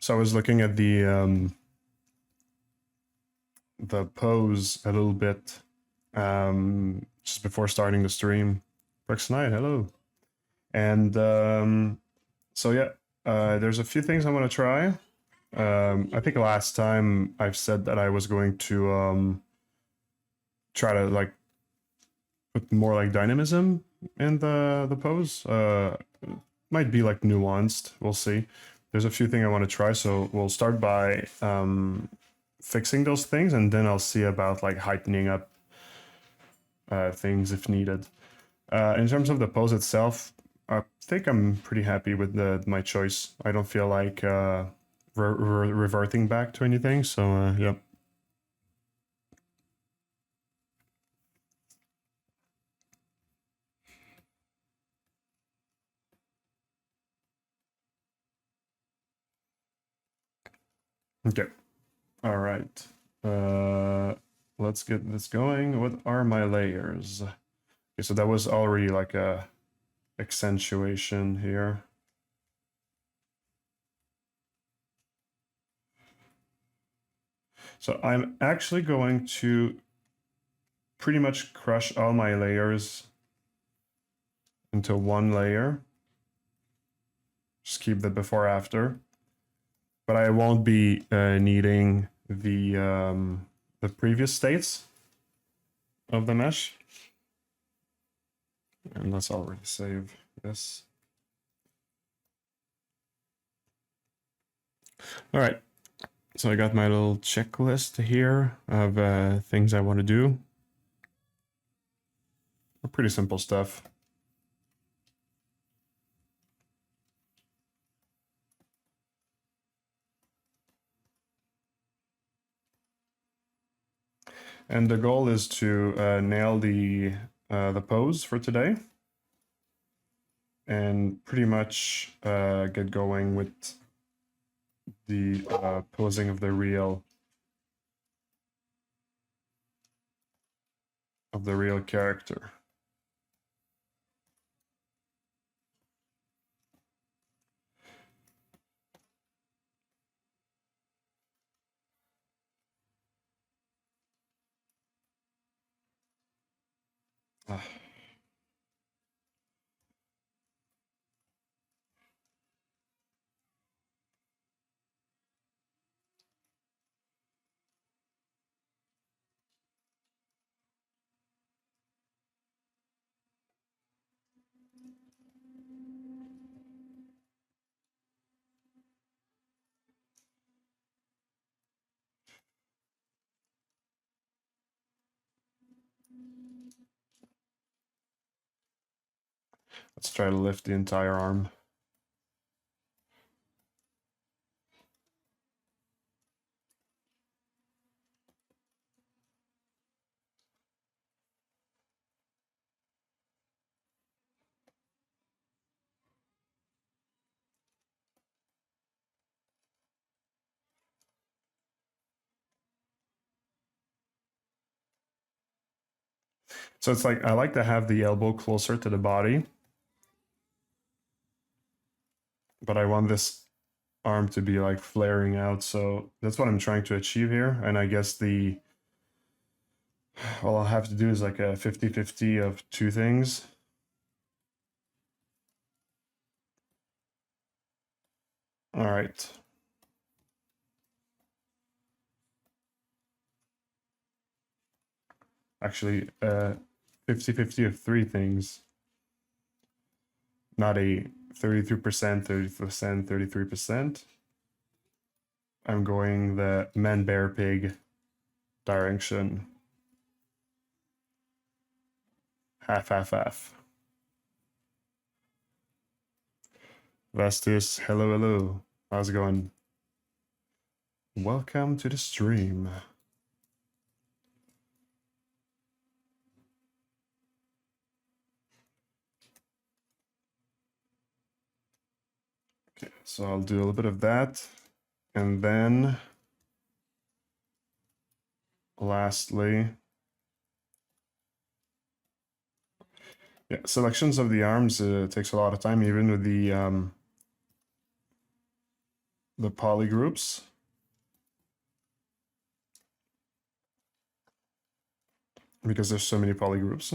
So I was looking at the pose a little bit just before starting the stream. Rex Knight, hello. And so yeah, there's a few things I want to try. I think last time I've said that I was going to try to like put more like dynamism in the pose. Might be like nuanced. We'll see. There's a few things I want to try, so we'll start by fixing those things, and then I'll see about like heightening up things if needed. In terms of the pose itself, I think I'm pretty happy with my choice. I don't feel like reverting back to anything, so yeah. Okay. All right. Let's get this going. What are my layers? Okay, so that was already like a accentuation here. So I'm actually going to pretty much crush all my layers into one layer. Just keep the before after. But I won't be needing the previous states of the mesh. And let's already save this. All right. So I got my little checklist here of things I want to do. Pretty simple stuff. And the goal is to nail the pose for today, and pretty much get going with the posing of the real character. Let's try to lift the entire arm. So it's like I like to have the elbow closer to the body, but I want this arm to be like flaring out. So that's what I'm trying to achieve here. And I guess all I'll have to do is like a 50-50 of two things. All right. Actually, 50-50 of three things. Not a 33%, 30%, 33%. I'm going the man, bear, pig direction. Half, half, half. Vestus, hello, hello. How's it going? Welcome to the stream. Okay, so I'll do a little bit of that. And then lastly, yeah, selections of the arms takes a lot of time, even with the the poly groups. Because there's so many poly groups.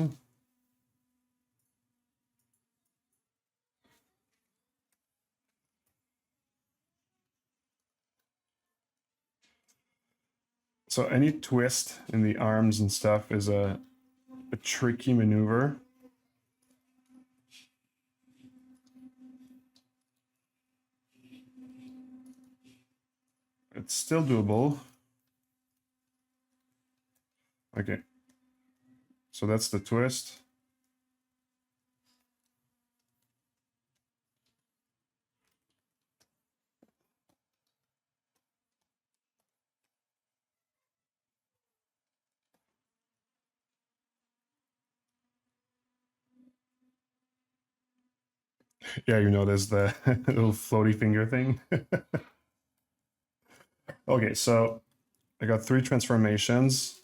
So any twist in the arms and stuff is a tricky maneuver. It's still doable. Okay. So that's the twist. Yeah, you notice the little floaty finger thing. Okay, so I got 3 transformations.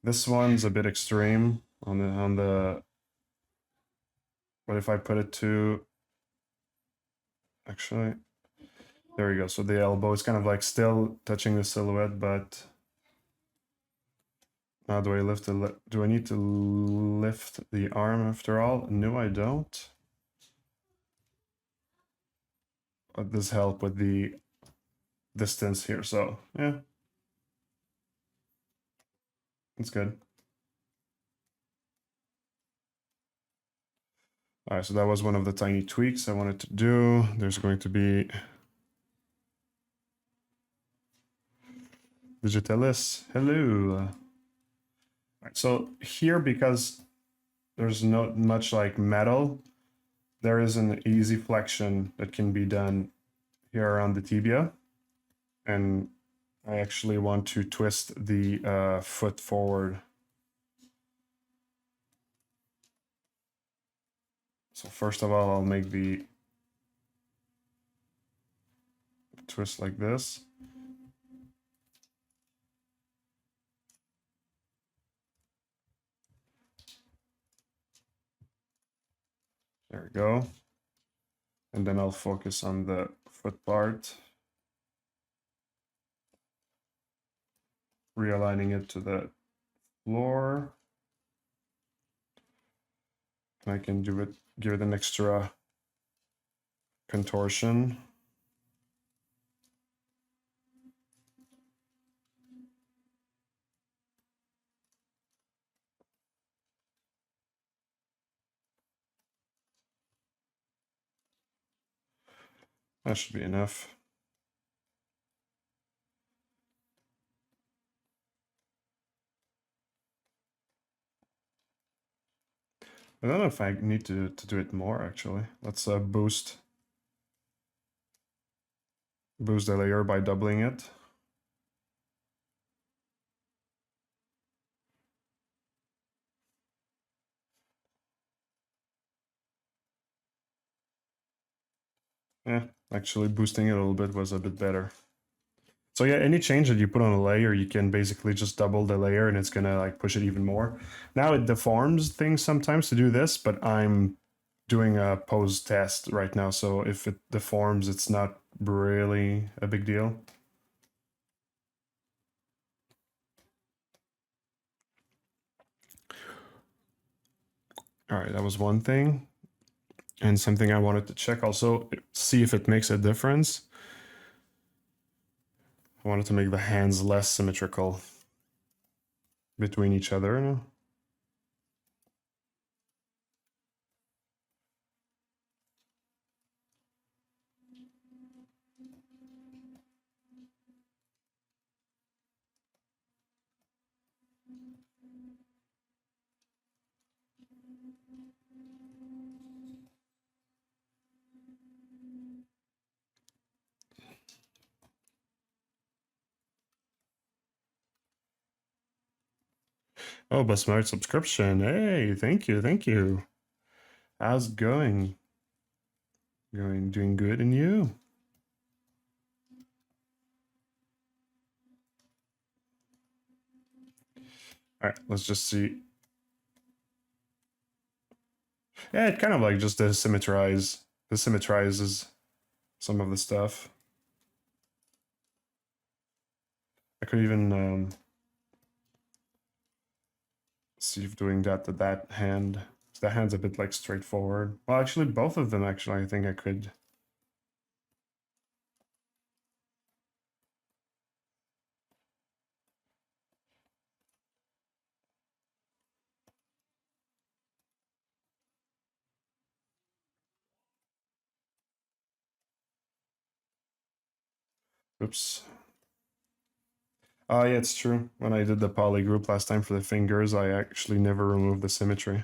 This one's a bit extreme on the. What if I put it to? Actually, there we go. So the elbow is kind of like still touching the silhouette, but now do I lift the? Do I need to lift the arm after all? No, I don't. But this help with the distance here. So yeah, it's good. All right, so that was one of the tiny tweaks I wanted to do. There's going to be Digitalis. Hello. All right, so here, because there's not much like metal, there is an easy flexion that can be done here around the tibia. And I actually want to twist the foot forward. So first of all, I'll make the twist like this. There we go. And then I'll focus on the foot part. Realigning it to the floor. I can do it, give it an extra contortion. That should be enough. I don't know if I need to do it more, actually. Let's boost the layer by doubling it. Yeah, actually boosting it a little bit was a bit better. So yeah, any change that you put on a layer, you can basically just double the layer and it's gonna like push it even more. Now it deforms things sometimes to do this, but I'm doing a pose test right now, so if it deforms, it's not really a big deal. All right, that was one thing. And something I wanted to check also, see if it makes a difference. I wanted to make the hands less symmetrical between each other. Oh, but smart subscription. Hey, thank you, thank you. How's it going? Doing good, and you? All right, let's just see. Yeah, it kind of like just symmetrizes some of the stuff. I could even see if doing that to that hand. That hand's a bit like straightforward. Well, actually, both of them, actually, I think I could. Oops. Oh, yeah, it's true. When I did the poly group last time for the fingers, I actually never removed the symmetry.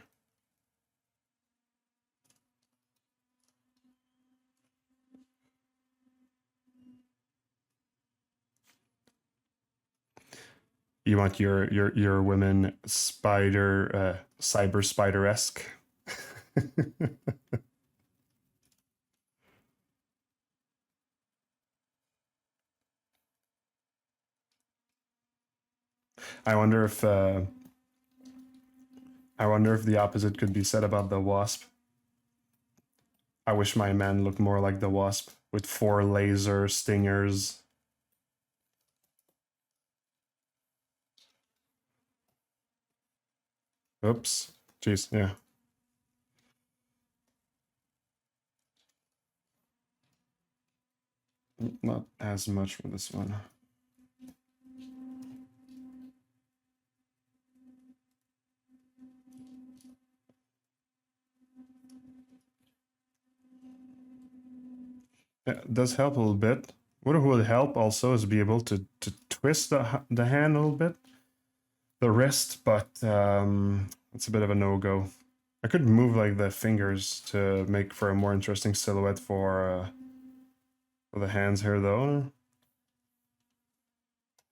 You want your women cyber spider-esque? I wonder if the opposite could be said about the wasp. I wish my man looked more like the wasp with 4 laser stingers. Oops. Jeez, yeah. Not as much for this one. Yeah, it does help a little bit. What would help also is be able to twist the hand a little bit, the wrist, but it's a bit of a no-go. I could move like the fingers to make for a more interesting silhouette for the hands here though.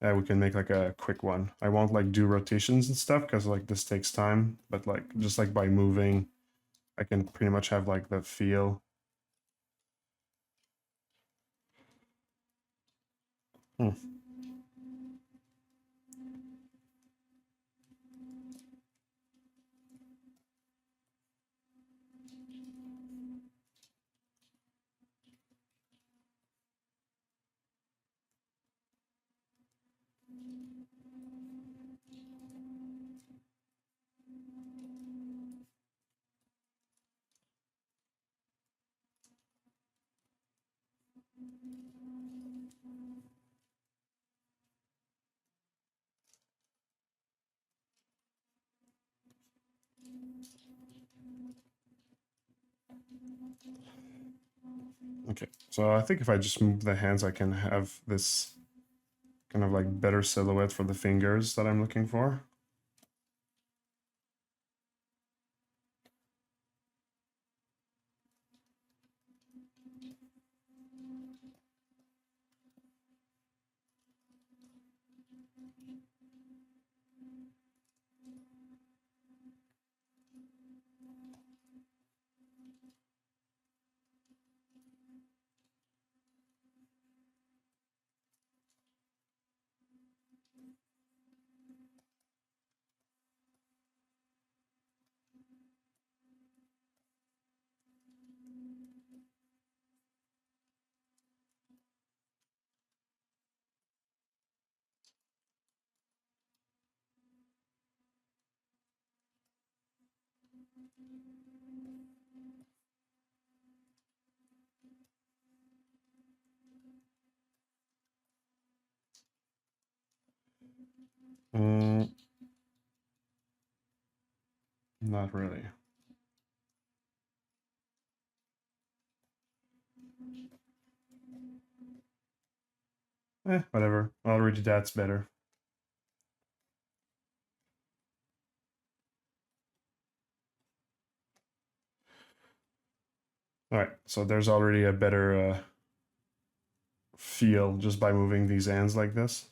Yeah, we can make like a quick one. I won't like do rotations and stuff because like this takes time, but like just like by moving, I can pretty much have like the feel. Hmm. Okay, so I think if I just move the hands, I can have this kind of like better silhouette for the fingers that I'm looking for. Mm, not really. Whatever. Already that's better. All right, so there's already a better feel just by moving these hands like this.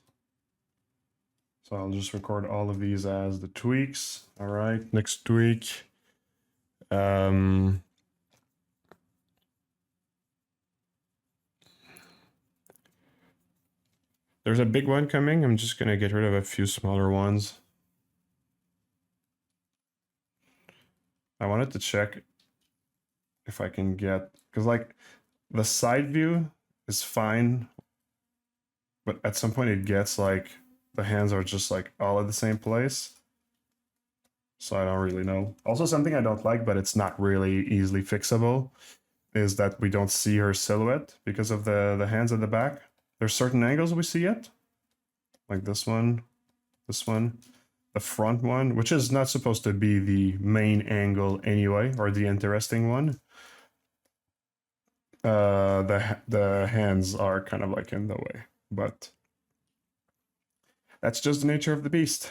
So I'll just record all of these as the tweaks. All right, next tweak. There's a big one coming. I'm just gonna get rid of a few smaller ones. I wanted to check if I can get, because like the side view is fine but at some point it gets like the hands are just like all at the same place. So I don't really know. Also, something I don't like, but it's not really easily fixable, is that we don't see her silhouette because of the hands at the back. There's certain angles we see it, like this one, the front one, which is not supposed to be the main angle anyway, or the interesting one. The hands are kind of like in the way, but that's just the nature of the beast.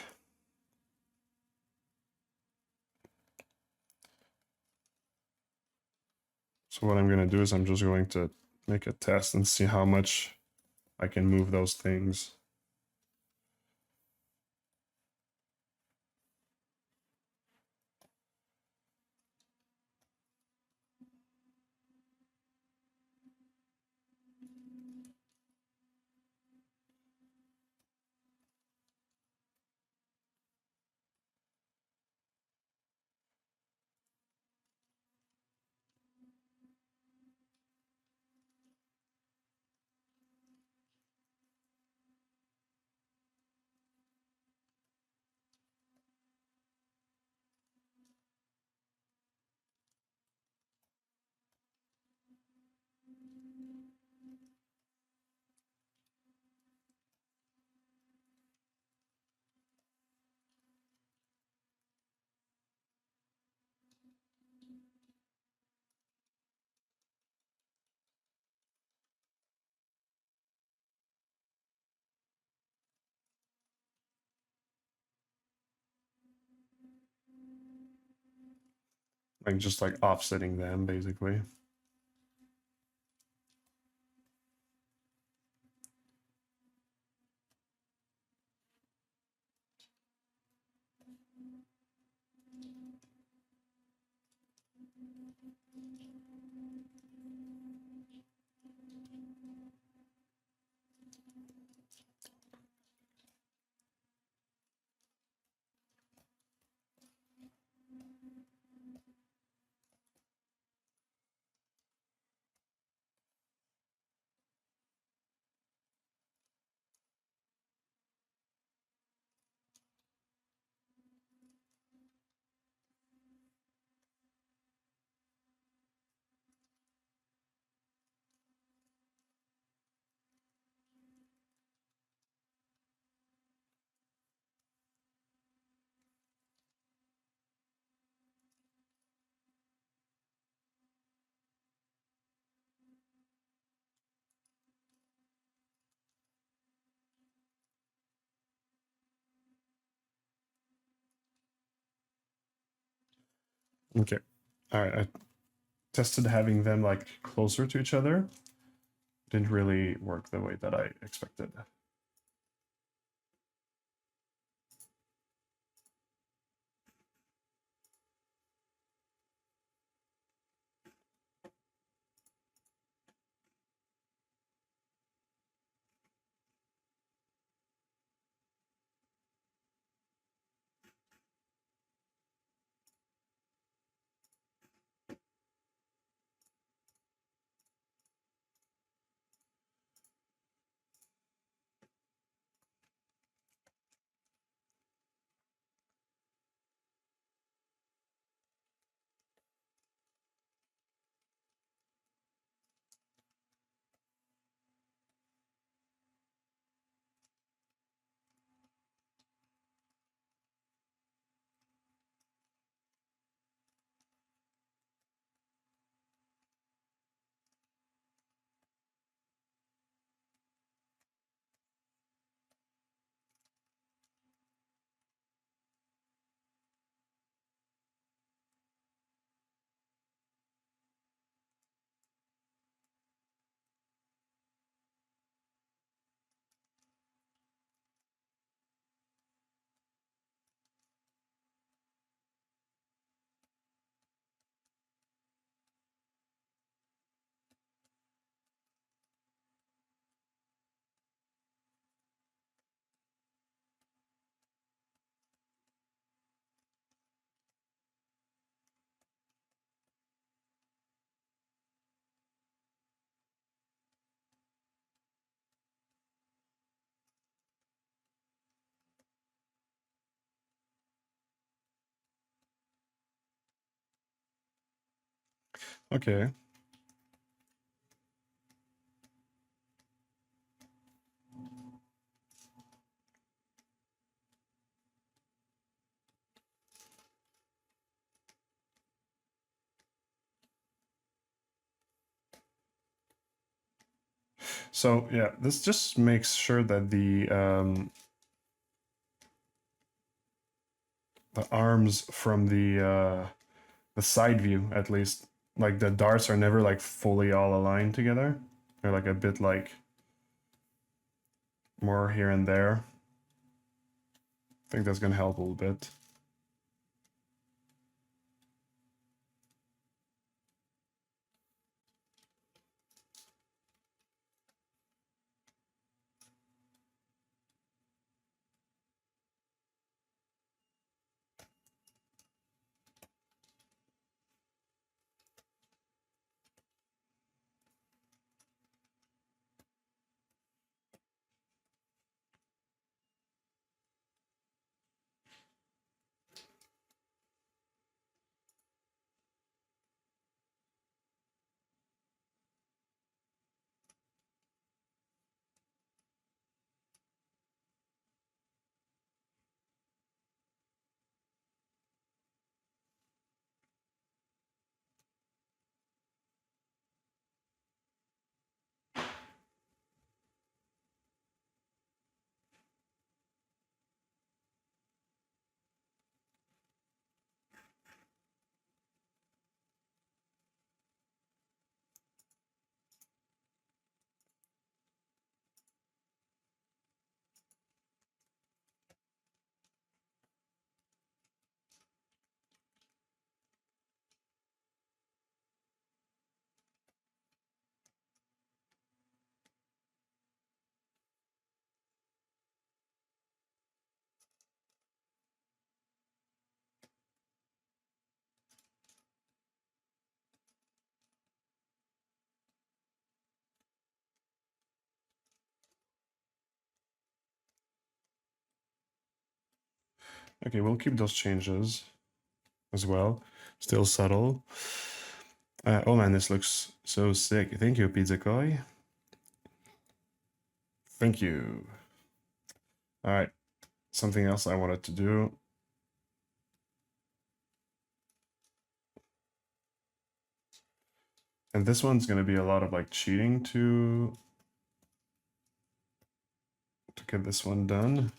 So what I'm going to do is I'm just going to make a test and see how much I can move those things. Like just like offsetting them basically. Okay. All right. I tested having them like closer to each other. Didn't really work the way that I expected. Okay. So yeah, this just makes sure that the arms from the side view, at least, like the darts are never like fully all aligned together. They're like a bit like more here and there. I think that's gonna help a little bit. Okay, we'll keep those changes as well. Still subtle. Oh man, this looks so sick. Thank you, Pizza Koi. Thank you. All right, something else I wanted to do. And this one's gonna be a lot of like cheating to get this one done.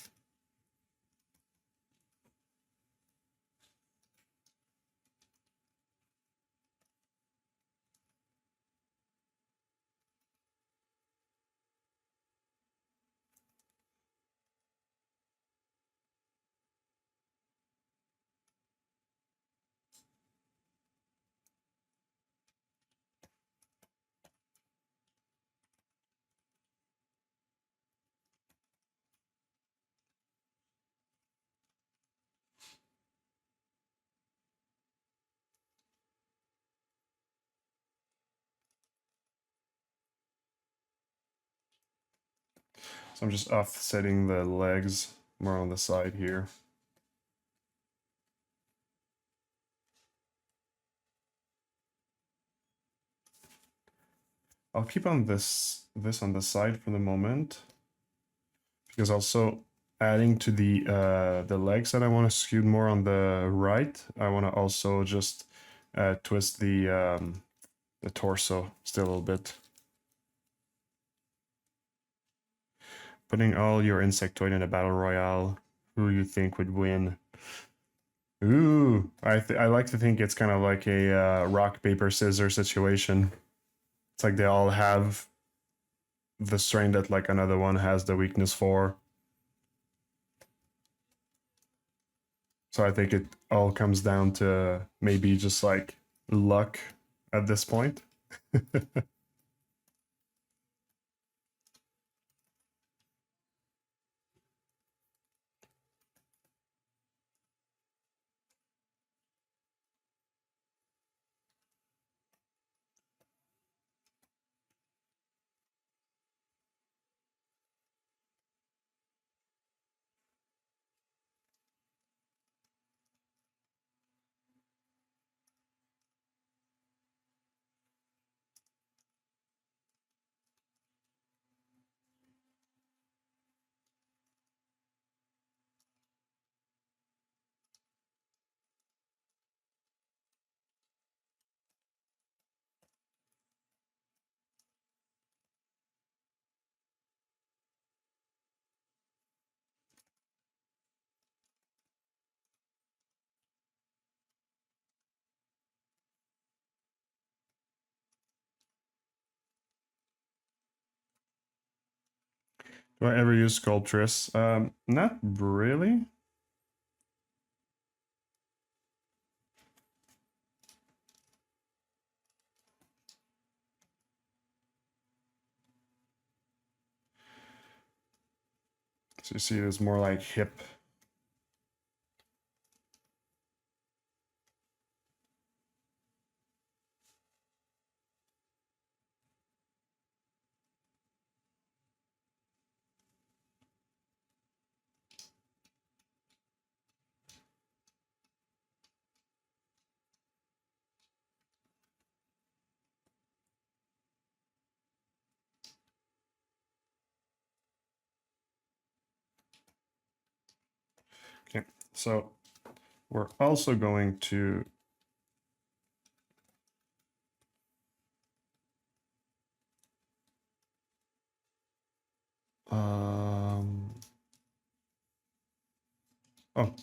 So I'm just offsetting the legs more on the side here. I'll keep on this on the side for the moment, because also adding to the legs that I want to skew more on the right, I want to also just twist the torso still a little bit. Putting all your insectoid in a battle royale, who you think would win? Ooh, I like to think it's kind of like a rock paper scissors situation. It's like they all have the strength that like another one has the weakness for. So I think it all comes down to maybe just like luck at this point. Do I ever use Sculptress? Not really. So you see, it's more like hip. Okay, so we're also going to oh,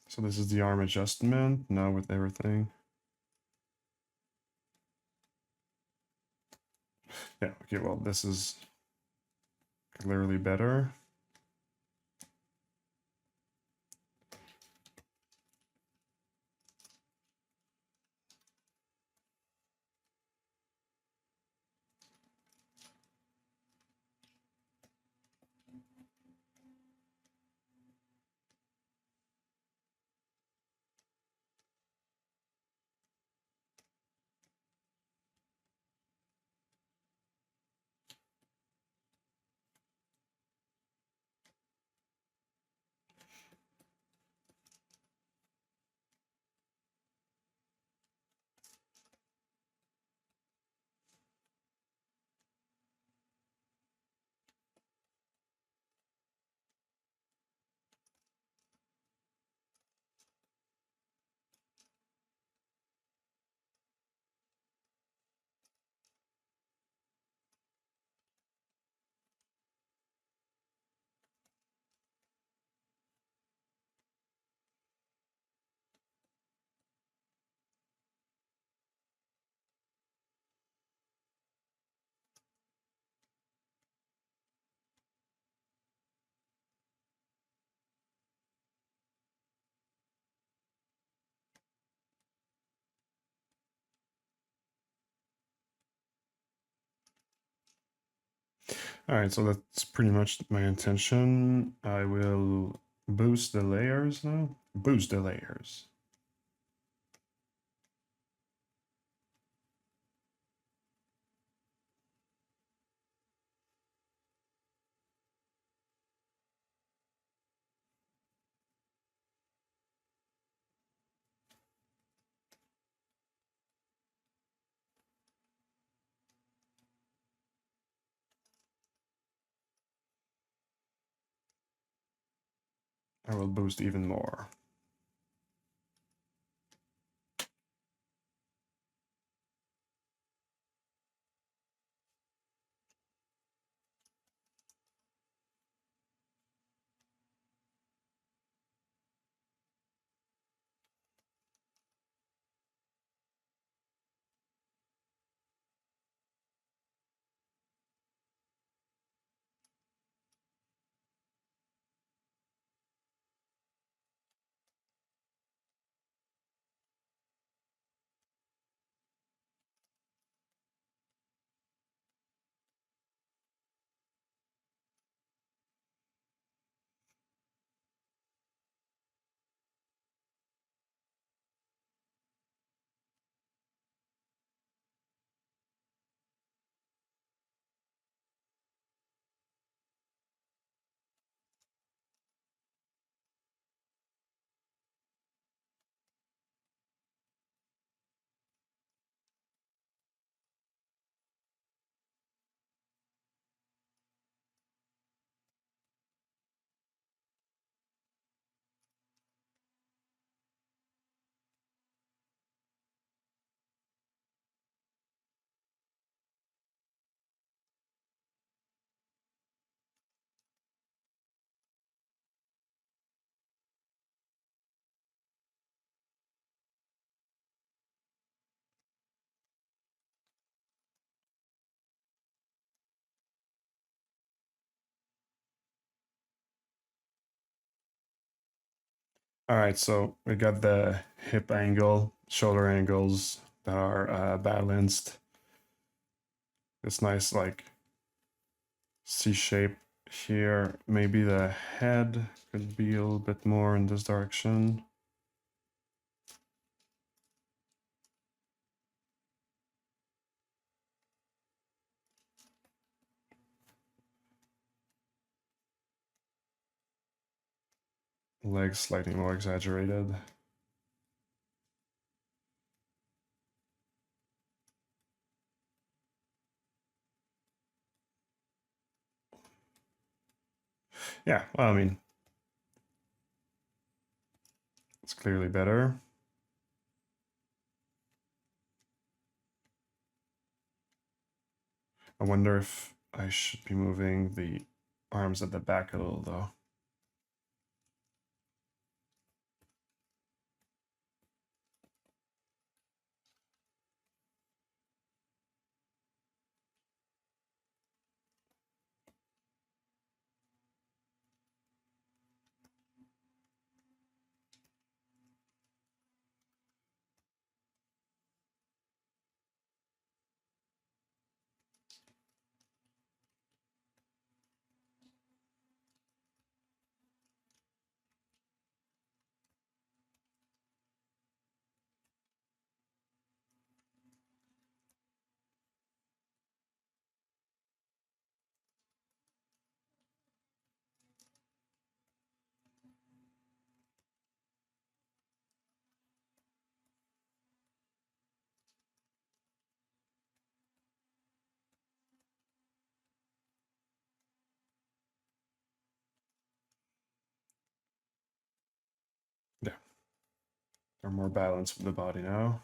so this is the arm adjustment now with everything. Yeah, okay, well, this is clearly better. All right, so that's pretty much my intention. I will boost the layers now. Boost the layers. I will boost even more. All right, so we got the hip angle, shoulder angles that are balanced. This nice like C shape here. Maybe the head could be a little bit more in this direction. Legs slightly more exaggerated. Yeah, well, I mean, it's clearly better. I wonder if I should be moving the arms at the back a little though. Yeah, they're more balanced with the body now.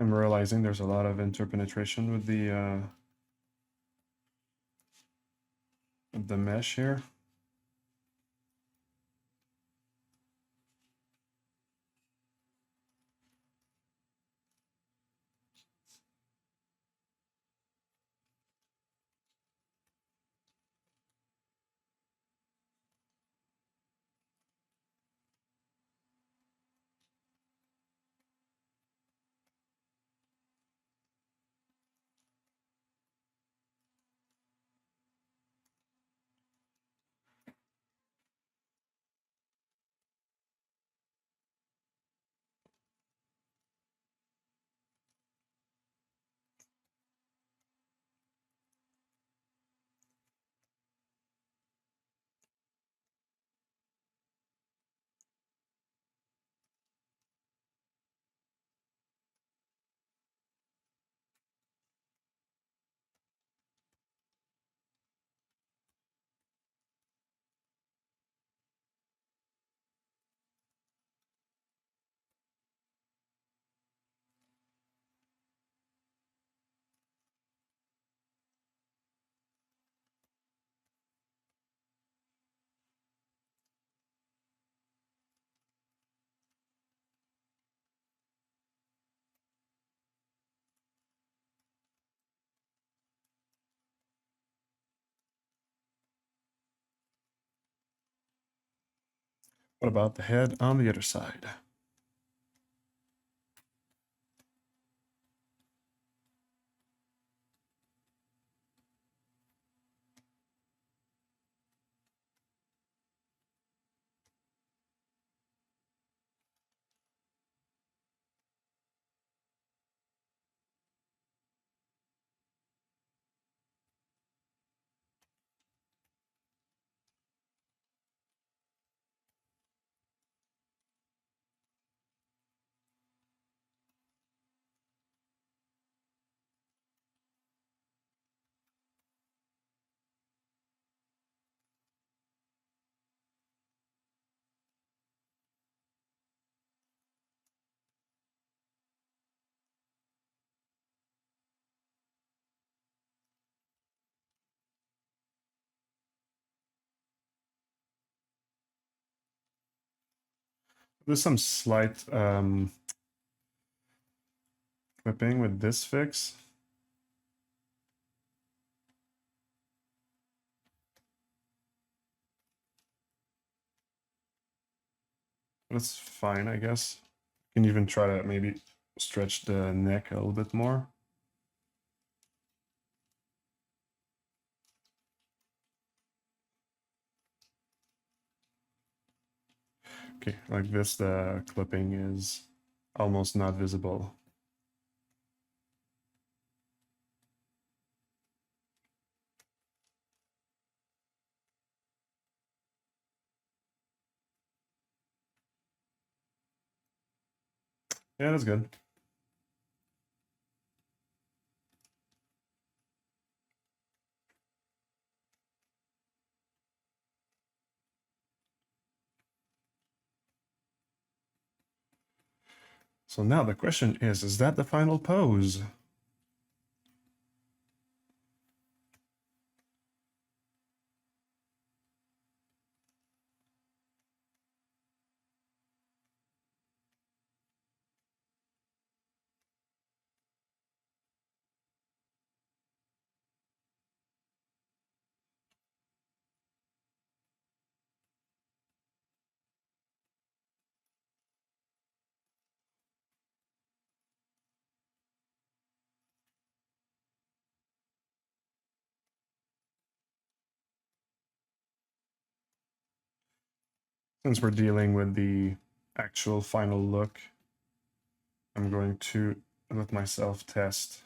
I'm realizing there's a lot of interpenetration with the mesh here. What about the head on the other side? there's some slight clipping with this fix. That's fine, I guess. You can even try to maybe stretch the neck a little bit more. Okay, like this, the clipping is almost not visible. Yeah, that's good. So now the question is that the final pose? Since we're dealing with the actual final look, I'm going to let myself test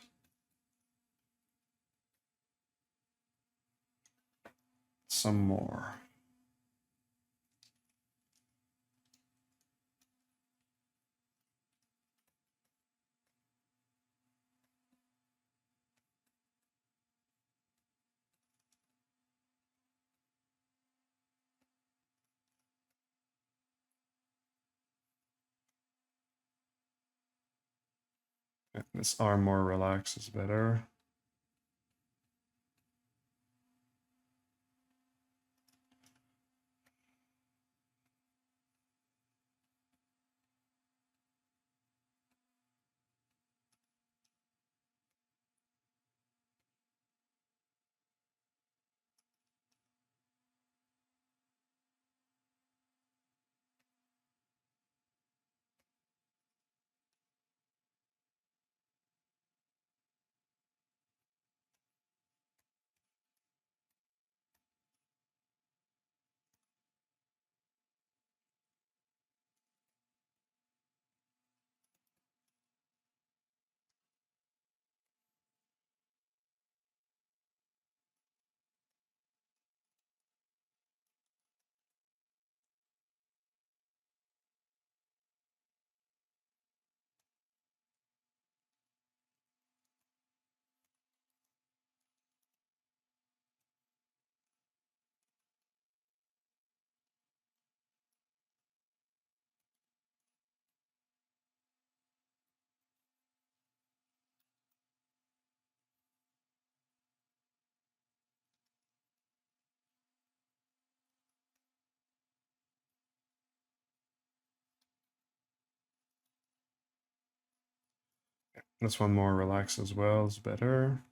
some more. Yeah, this arm more relaxed is better. This one more relaxed as well is better.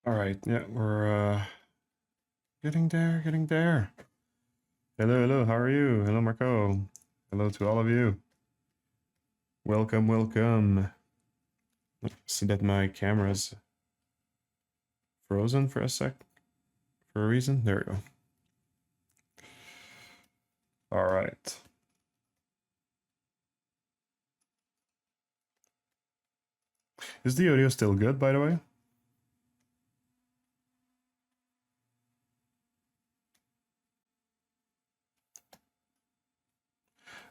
All right, yeah, we're getting there, getting there. Hello, hello, how are you? Hello, Marco. Hello to all of you. Welcome, welcome. I see that my camera's frozen for a sec, for a reason. There we go. All right. Is the audio still good, by the way?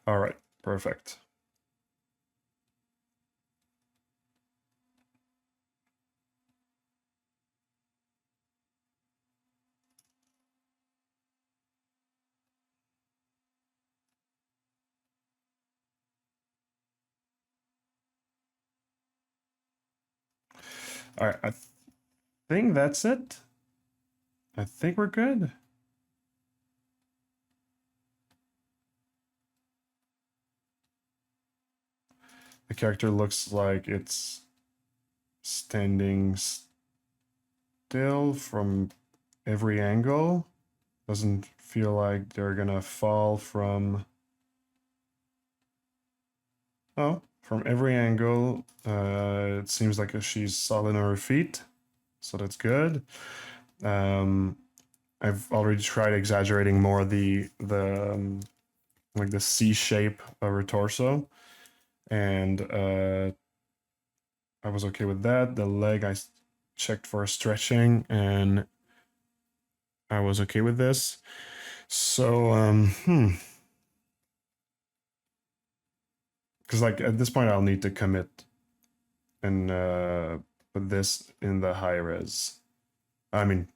All right, perfect. All right, I think that's it. I think we're good. The character looks like it's standing still from every angle. Doesn't feel like they're gonna fall from... Oh, from every angle. It seems like she's solid on her feet, so that's good. I've already tried exaggerating more the like the C shape of her torso, and I was okay with that. The leg I checked for stretching, and I was okay with this. So because like at this point I'll need to commit and put this in the high res. I mean,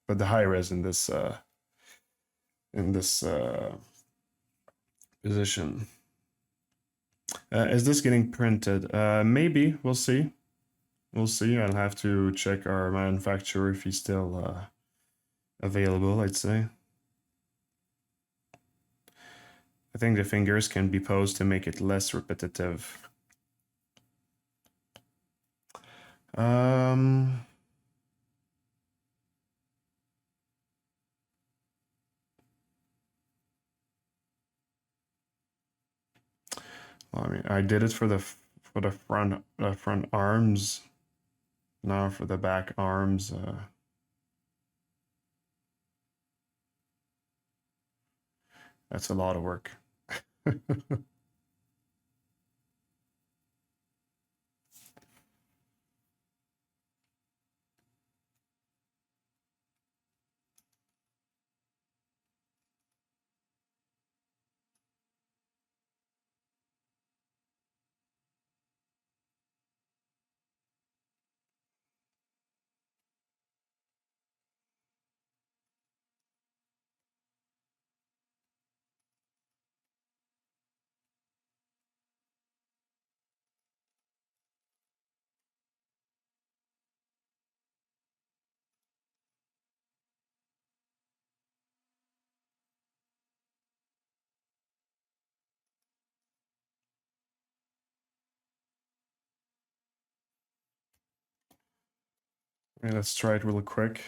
put the high res in this position. Is this getting printed? Maybe, we'll see. We'll see. I'll have to check our manufacturer if he's still available, I'd say. I think the fingers can be posed to make it less repetitive. Um, well, I mean, I did it for the front arms. Now for the back arms. That's a lot of work. Okay, let's try it real quick.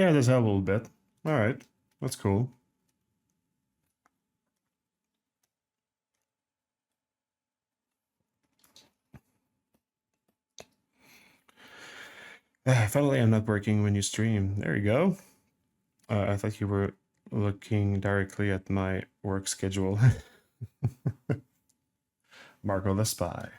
Yeah, it does help a little bit. All right, that's cool. Finally, I'm not working when you stream. There you go. I thought you were looking directly at my work schedule. Marco the Spy.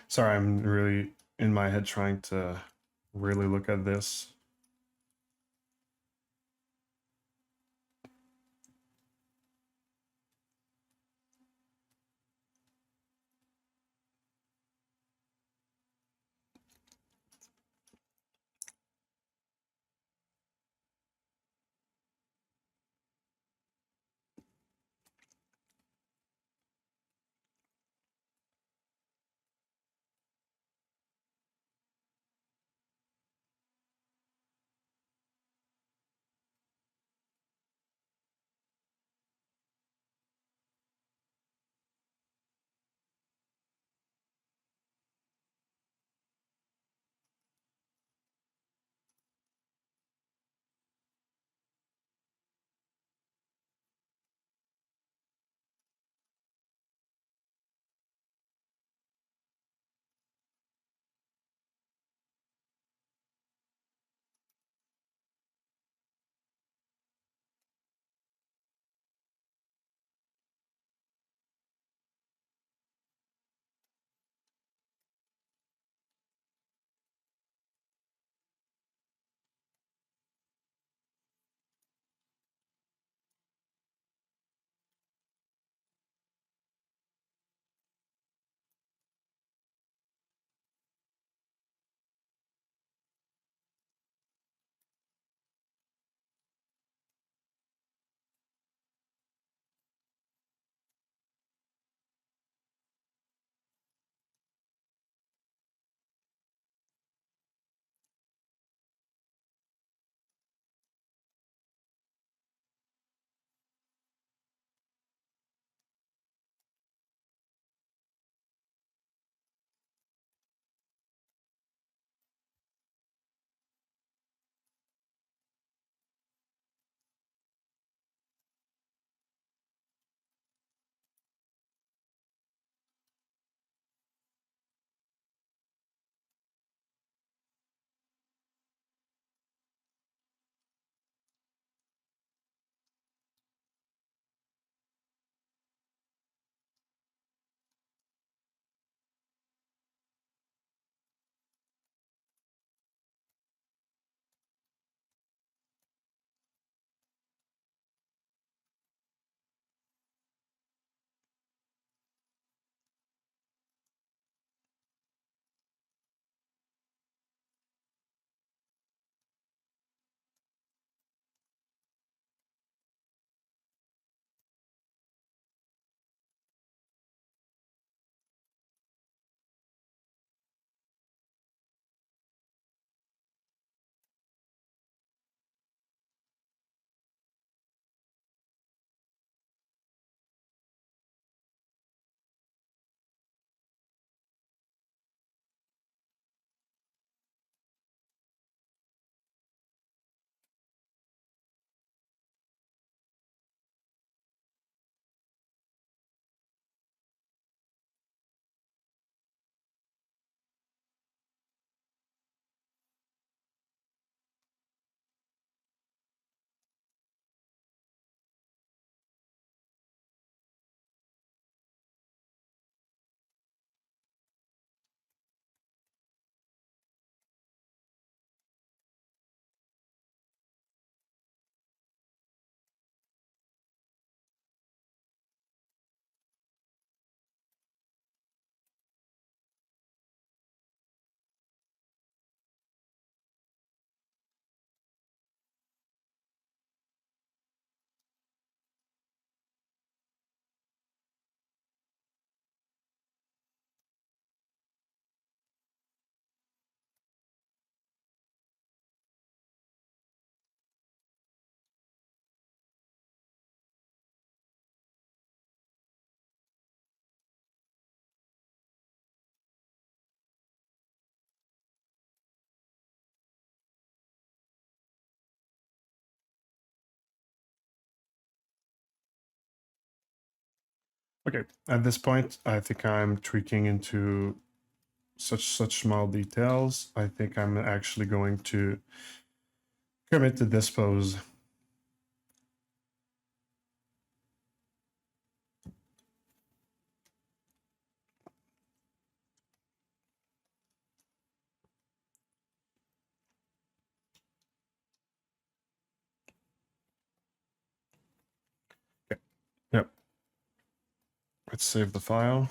Sorry, I'm really in my head trying to really look at this. Okay, at this point, I think I'm tweaking into such small details. I think I'm actually going to commit to this pose. Okay. Yep. Let's save the file.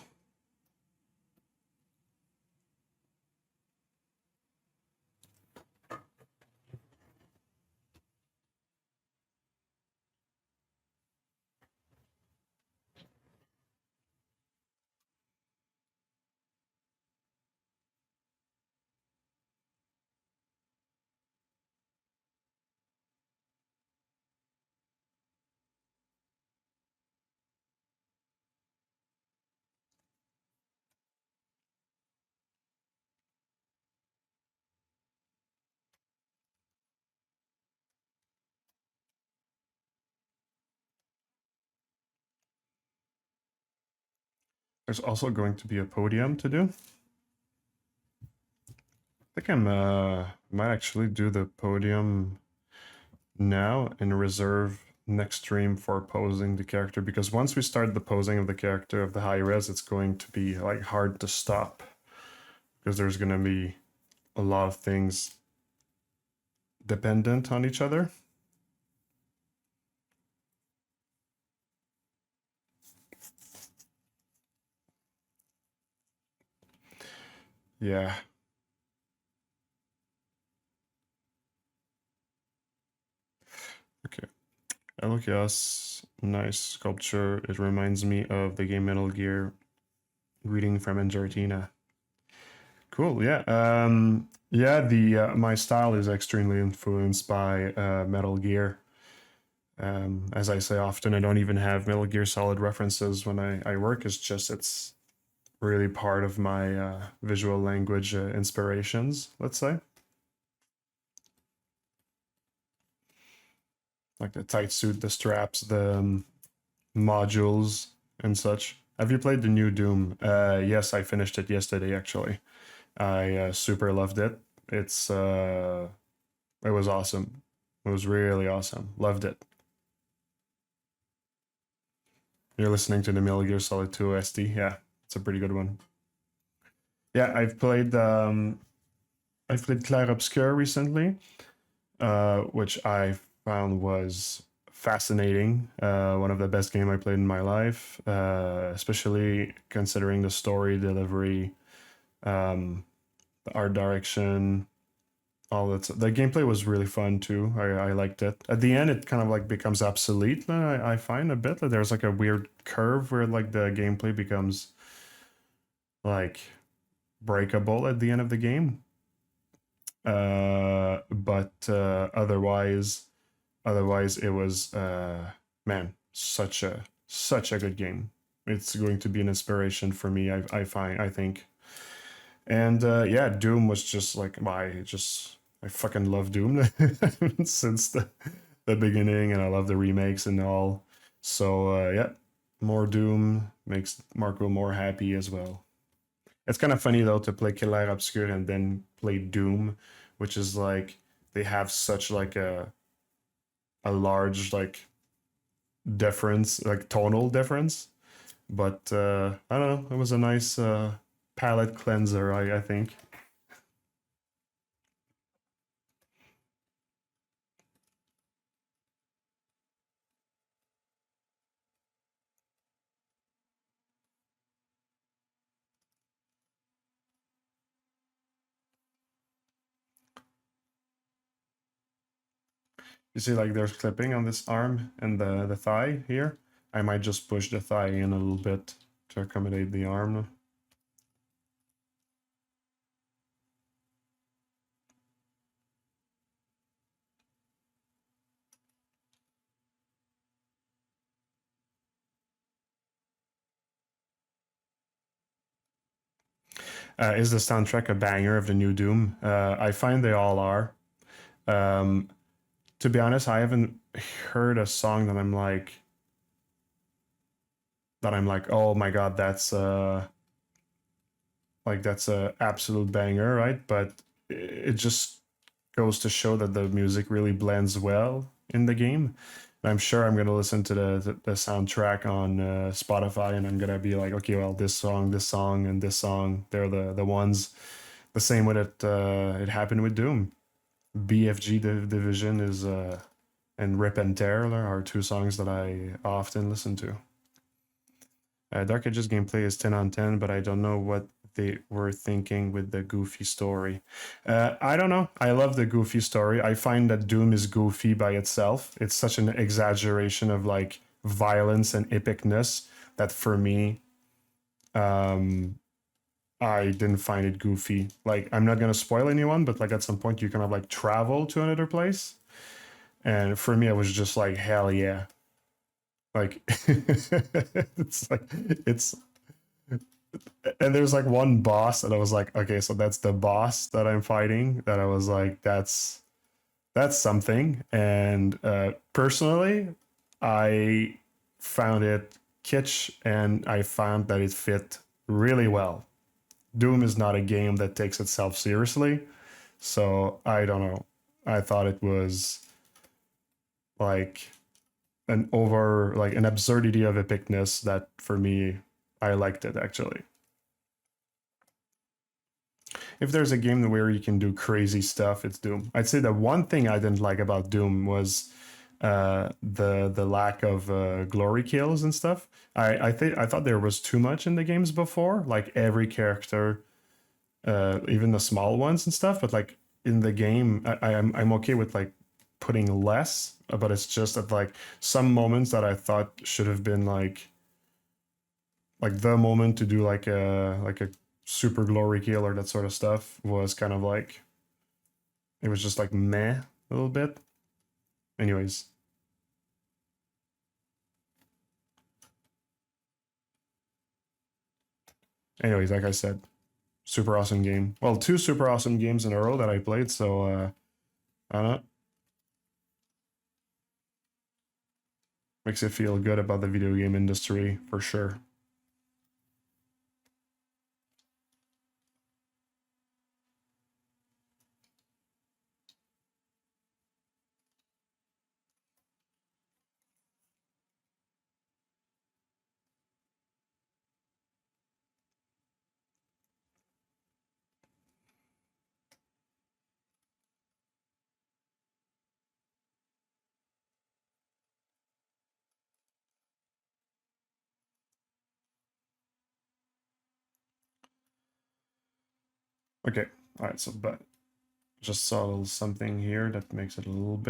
There's also going to be a podium to do. I think might actually do the podium now and reserve next stream for posing the character, because once we start the posing of the character of the high res, it's going to be like hard to stop because there's going to be a lot of things dependent on each other. Yeah. Okay. Elokios, nice sculpture. It reminds me of the game Metal Gear. Greeting from Argentina. Cool. Yeah. Yeah. The my style is extremely influenced by Metal Gear. As I say often, I don't even have Metal Gear Solid references when I work. It's really part of my visual language inspirations, let's say. Like the tight suit, the straps, the modules, and such. Have you played the new Doom? Yes, I finished it yesterday, actually. I super loved it. It was awesome. It was really awesome. Loved it. You're listening to the Metal Gear Solid 2 SD. Yeah, it's a pretty good one. Yeah, I've played Clair Obscur recently, which I found was fascinating. One of the best game I played in my life, especially considering the story delivery, the art direction, all that. The gameplay was really fun too. I liked it. At the end, it kind of like becomes obsolete. I find a bit that there's like a weird curve where like the gameplay becomes like breakable at the end of the game. But otherwise it was man, such a good game. It's going to be an inspiration for me. I think. And yeah, Doom was just like I fucking love Doom since the beginning, and I love the remakes and all. So yeah, more Doom makes Marco more happy as well. It's kind of funny though to play Killer Obscure and then play Doom, which is like they have such like a large like difference, like tonal difference. But I don't know, it was a nice palette cleanser, I think. You see, like there's clipping on this arm and the thigh here. I might just push the thigh in a little bit to accommodate the arm. Is the soundtrack a banger of the new Doom? I find they all are. Um, to be honest, I haven't heard a song that I'm that I'm like, oh my god, that's a absolute banger, right? But it just goes to show that the music really blends well in the game. And I'm sure I'm gonna listen to the soundtrack on Spotify, and I'm gonna be like, okay, well, this song, and this song, they're the ones. The same way that it happened with Doom. BFG Division is and Rip and Tear are two songs that I often listen to. Dark Ages gameplay is 10 on 10, but I don't know what they were thinking with the goofy story. I don't know. I love the goofy story. I find that Doom is goofy by itself. It's such an exaggeration of like violence and epicness that for me, I didn't find it goofy. Like, I'm not gonna spoil anyone, but like at some point you kind of like travel to another place. And for me, I was just like, hell yeah. Like it's like it's and there's like one boss and I was like, okay, so that's the boss that I'm fighting. That I was like, that's something. And personally, I found it kitsch and I found that it fit really well. Doom is not a game that takes itself seriously. So I don't know. I thought it was like an absurdity of epicness that for me, I liked it actually. If there's a game where you can do crazy stuff, it's Doom. I'd say the one thing I didn't like about Doom was the lack of glory kills and stuff. I thought there was too much in the games before, like every character, even the small ones and stuff. But like in the game, I'm okay with like putting less, but it's just that like some moments that I thought should have been like the moment to do like a super glory kill or that sort of stuff was kind of like it was just like meh a little bit. Anyways, like I said, super awesome game. Well, two super awesome games in a row that I played, so I don't know. Makes it feel good about the video game industry for sure. Okay, all right, so but just saw a little something here that makes it a little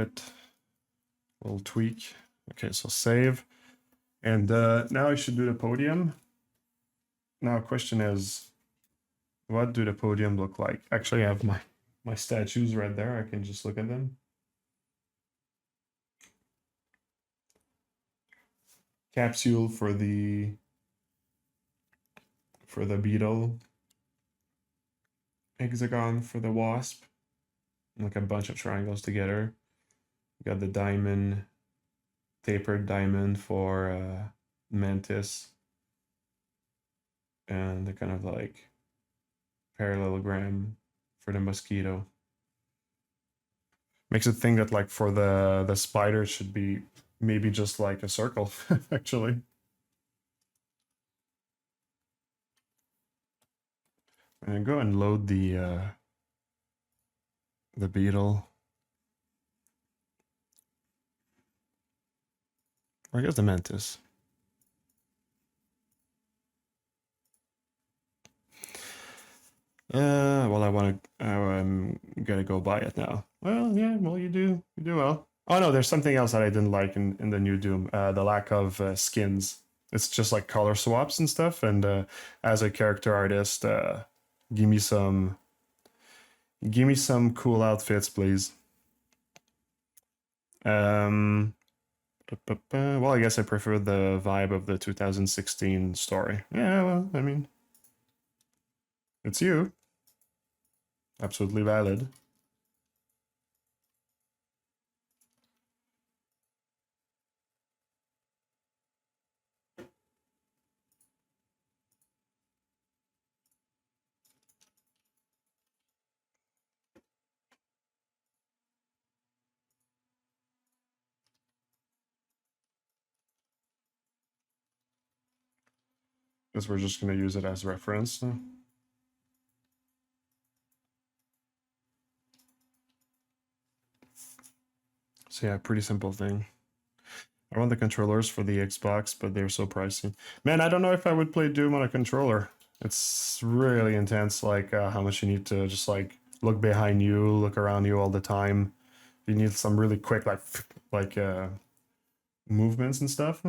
tweak. Okay, so save. And now I should do the podium. Now question is, what do the podium look like? Actually, I have my statues right there. I can just look at them. Capsule for the beetle. Hexagon for the wasp. Like a bunch of triangles together. We got the diamond, tapered diamond for mantis. And the kind of like parallelogram for the mosquito. Makes it think that like for the spider it should be maybe just like a circle, actually. And go and load the beetle. Or I guess the mantis. Well, I'm gonna go buy it now. Well, yeah, well, you do well. Oh no, there's something else that I didn't like in the new Doom. The lack of skins. It's just like color swaps and stuff. And as a character artist, give me some, cool outfits, please. Well, I guess I prefer the vibe of the 2016 story. Yeah, well, I mean, it's you. Absolutely valid. because we're just going to use it as reference. So yeah, pretty simple thing. I want the controllers for the Xbox, but they're so pricey. Man, I don't know if I would play Doom on a controller. It's really intense, like how much you need to just like look behind you, look around you all the time. You need some really quick like movements and stuff.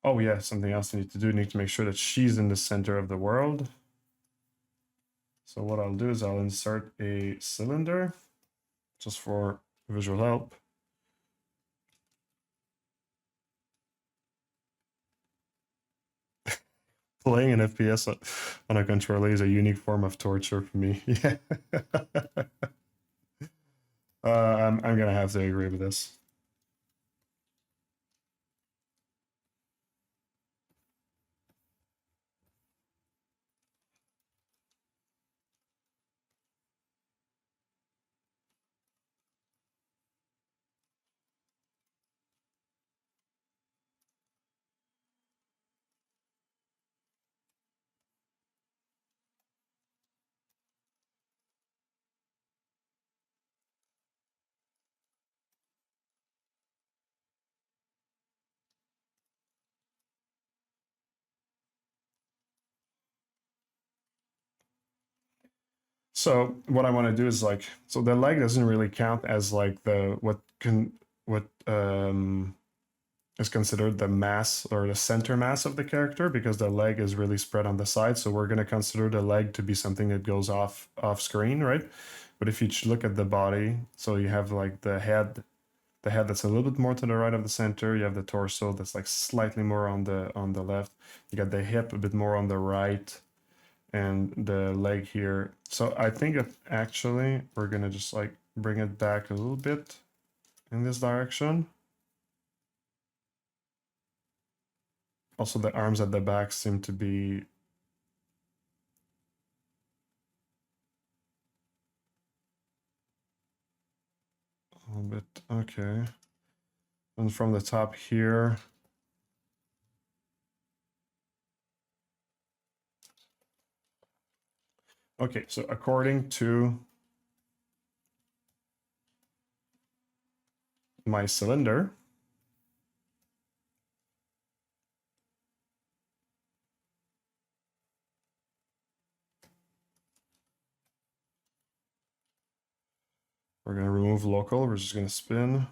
Oh yeah, something else I need to do. I need to make sure that she's in the center of the world. So what I'll do is I'll insert a cylinder just for visual help. Playing an FPS on a controller is a unique form of torture for me. Yeah. I'm gonna have to agree with this. So what I want to do is like, so the leg doesn't really count as like the what is considered the mass or the center mass of the character, because the leg is really spread on the side. So we're going to consider the leg to be something that goes off screen, right? But if you look at the body, so you have like the head that's a little bit more to the right of the center. You have the torso that's like slightly more on the left. You got the hip a bit more on the right, and the leg here. So I think that actually we're gonna just like bring it back a little bit in this direction. Also, the arms at the back seem to be a little bit okay. And from the top here, okay, so according to my cylinder, we're gonna remove local. We're just gonna spin.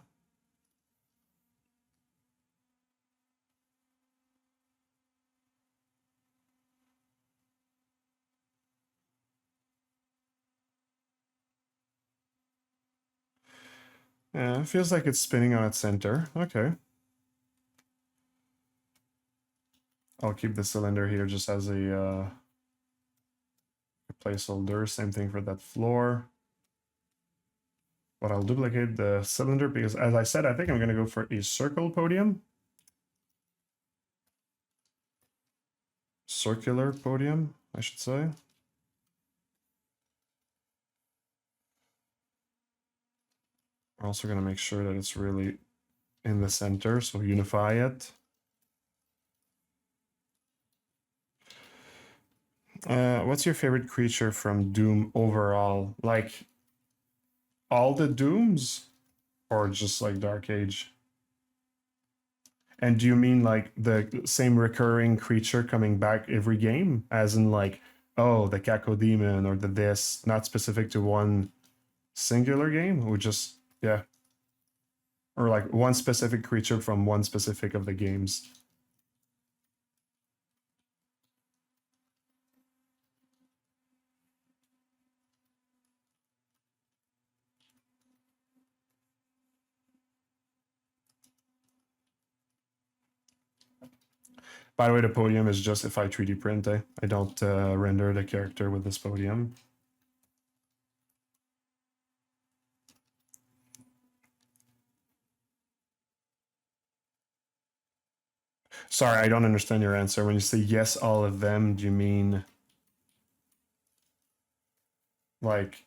Yeah, it feels like it's spinning on its center. Okay. I'll keep the cylinder here just as a placeholder. Same thing for that floor. But I'll duplicate the cylinder because, as I said, I think I'm going to go for a circle podium. Circular podium, I should say. We're also going to make sure that it's really in the center, so unify it. What's your favorite creature from Doom overall? Like all the Dooms, or just like Dark Age? And do you mean like the same recurring creature coming back every game, as in like, oh, the Caco Demon or the this, not specific to one singular game, or just yeah, or like one specific creature from one specific of the games? By the way, the podium is just if I 3D print. I don't render the character with this podium. Sorry, I don't understand your answer. When you say yes, all of them, do you mean like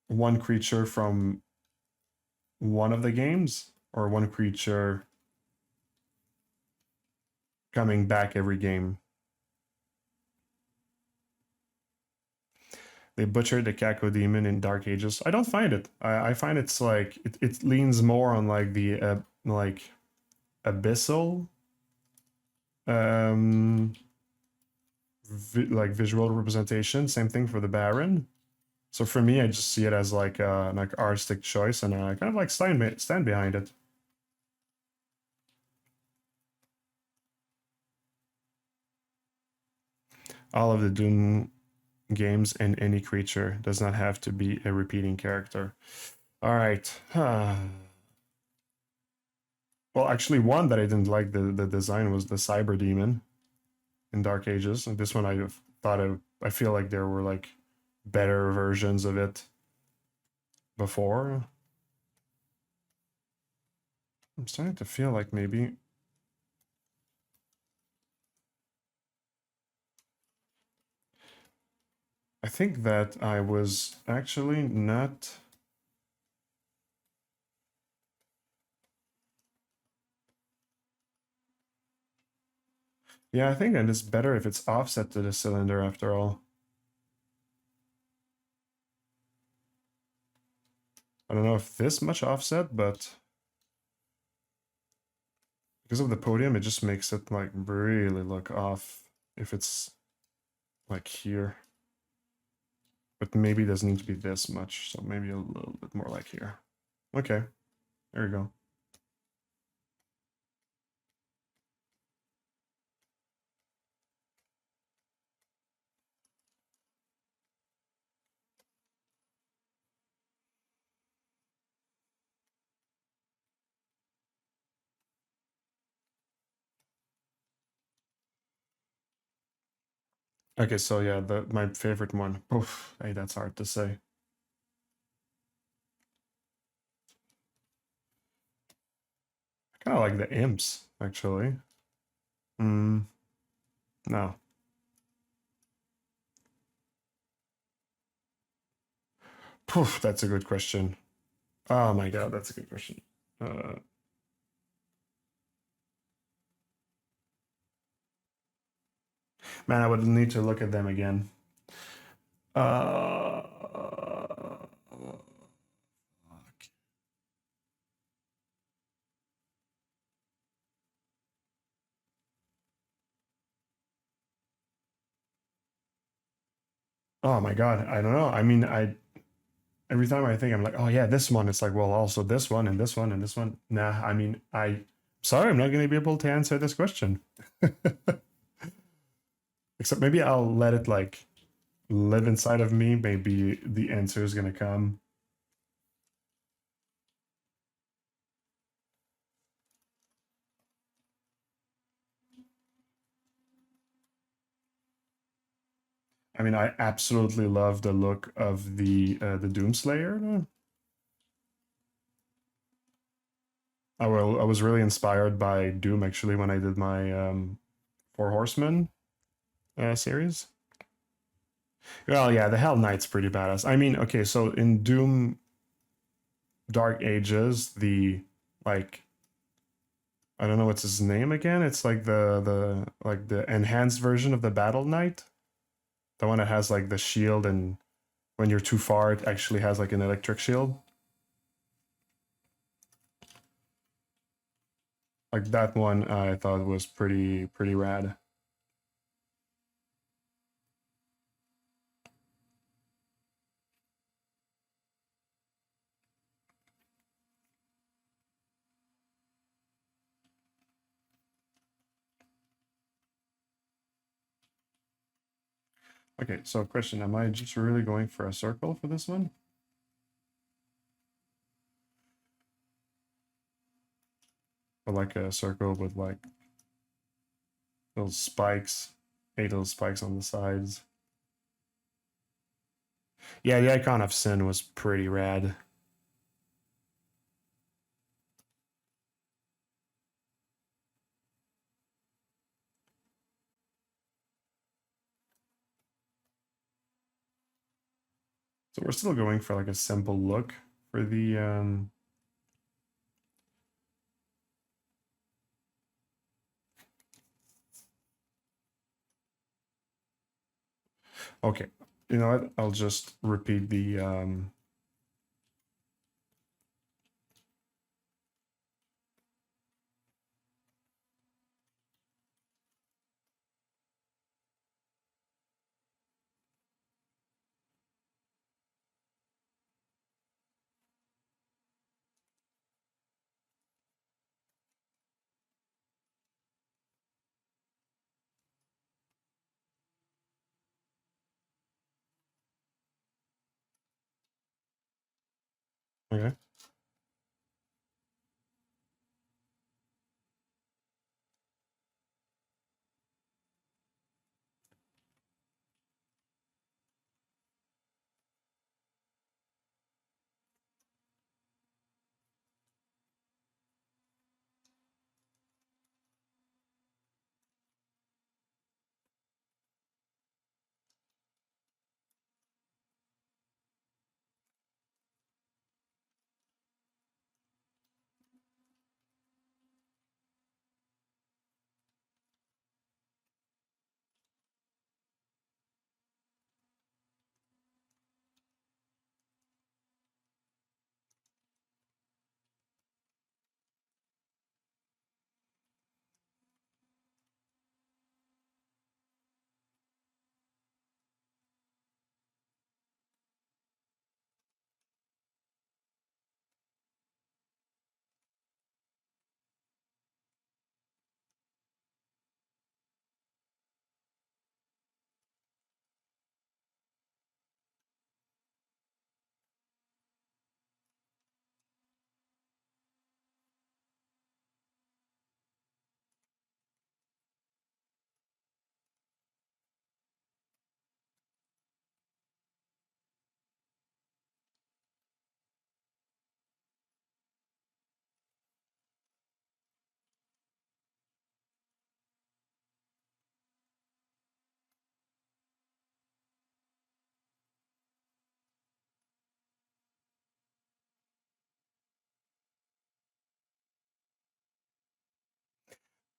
one creature from one of the games, or one creature coming back every game? They butchered the Kako demon in Dark Ages. I don't find it. I find it's like it leans more on like the like abyssal like visual representation. Same thing for the Baron. So for me, I just see it as like an artistic choice, and I kind of like stand behind it. All of the Doom games and any creature does not have to be a repeating character. All right. Well, actually, one that I didn't like the design was the Cyber Demon in Dark Ages, and this one I thought I feel like there were like better versions of it before. I'm starting to feel like maybe I think that I was actually not. Yeah, I think that it's better if it's offset to the cylinder after all. I don't know if this much offset, but because of the podium, it just makes it like really look off if it's like here. But maybe it doesn't need to be this much, so maybe a little bit more like here. Okay, there you go. Okay, so yeah, my favorite one. Oof, hey, that's hard to say. I kind of like the imps, actually. No. Poof, that's a good question. Oh my god, that's a good question. Man, I would need to look at them again. Fuck. Oh my god, I don't know. I mean, every time I think I'm like, oh yeah, this one. It's like, well, also this one and this one and this one. Nah, I mean, sorry, I'm not going to be able to answer this question. Except maybe I'll let it like live inside of me. Maybe the answer is going to come. I mean, I absolutely love the look of the Doomslayer. I was really inspired by Doom actually when I did my Four Horsemen series. Well, yeah, the Hell Knight's pretty badass. I mean, okay, so in Doom Dark Ages, the like I don't know what's his name again. It's like the enhanced version of the Battle Knight. The one that has like the shield, and when you're too far it actually has like an electric shield. Like that one I thought was pretty rad. Okay, so question, am I just really going for a circle for this one? or like a circle with like little spikes, 8 little spikes on the sides. Yeah, the icon of sin was pretty rad. So we're still going for like a simple look for the okay. You know what? I'll just repeat the okay.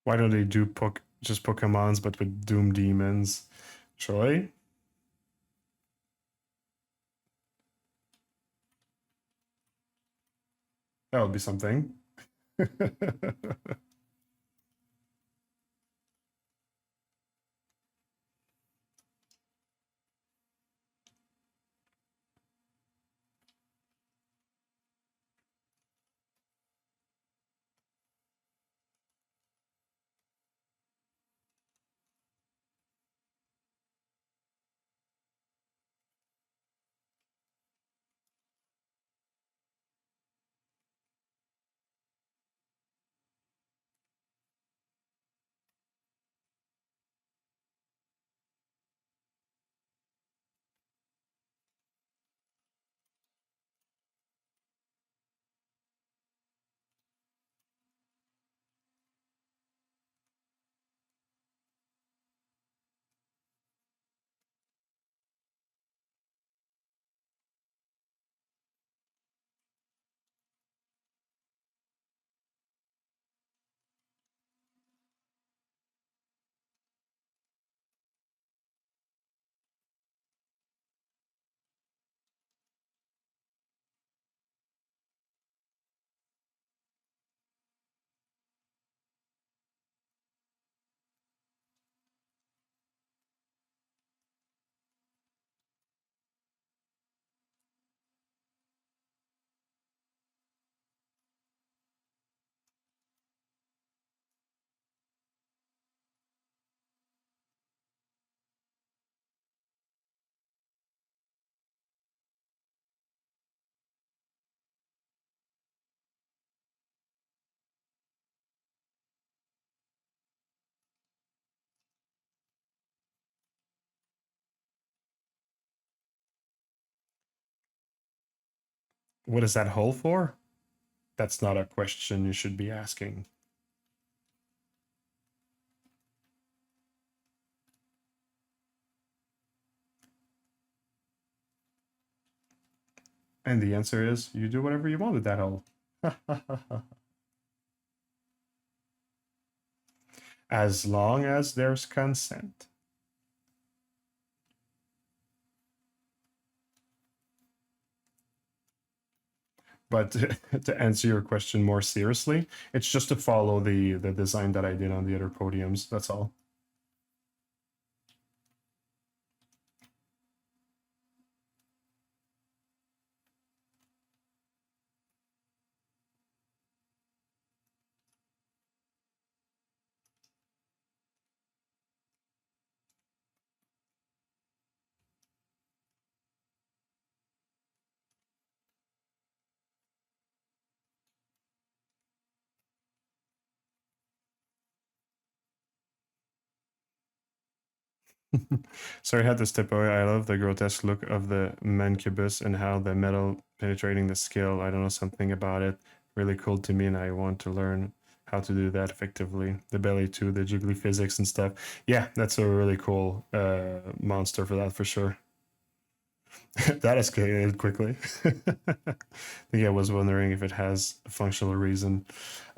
Why don't they do just Pokemons but with Doom Demons? Troy? That would be something. What is that hole for? That's not a question you should be asking. And the answer is you do whatever you want with that hole. As long as there's consent. But to answer your question more seriously, it's just to follow the design that I did on the other podiums. That's all. Sorry, I had this typo. I love the grotesque look of the mancubus and how the metal penetrating the scale. I don't know, something about it really cool to me, and I want to learn how to do that effectively. The belly too, the jiggly physics and stuff. Yeah, that's a really cool monster for that for sure. That escalated quickly. I think I was wondering if it has a functional reason.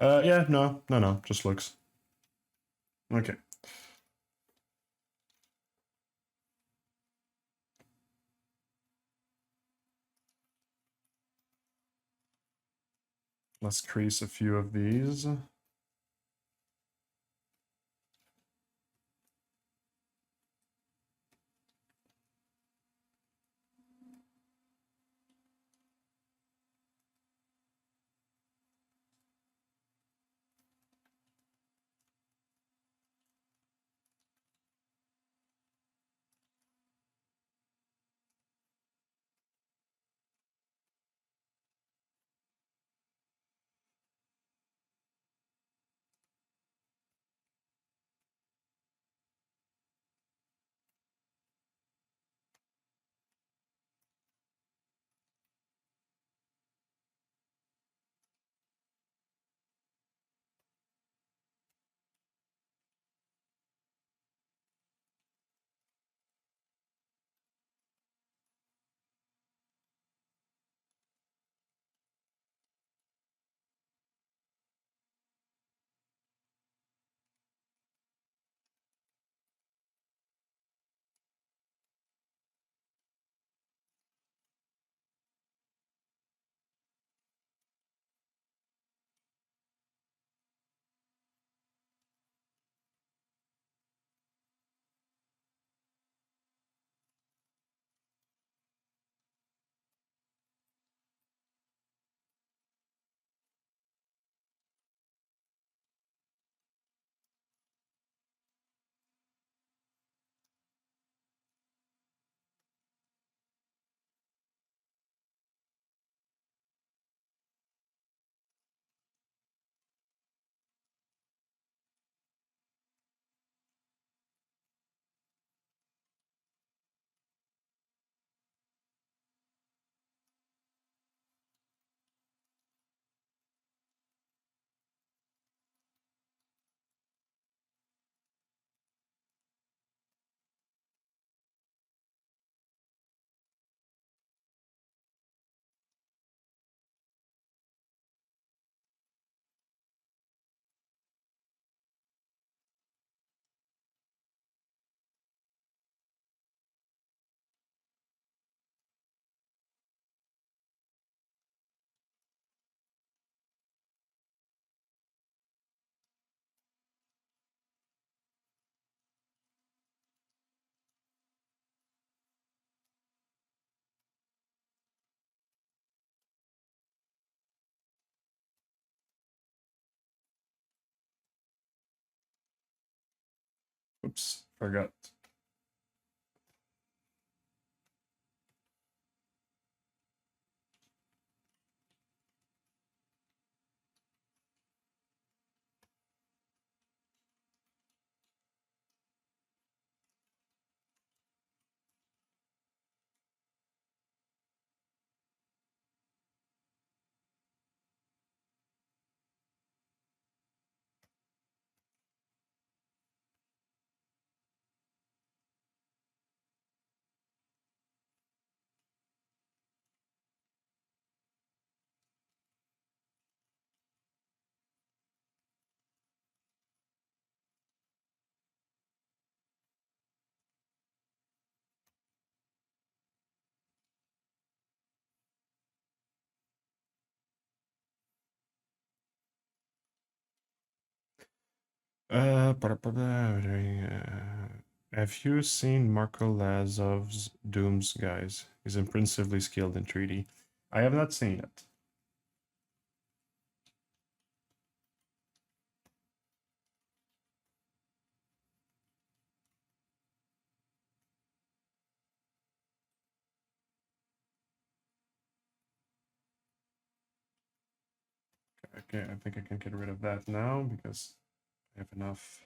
Yeah, no, just looks. Okay. Let's crease a few of these. Oops, forgot. Have you seen Marco Lazov's Dooms, guys? He's impressively skilled in 3D. I have not seen it. Okay, I think I can get rid of that now because I have enough.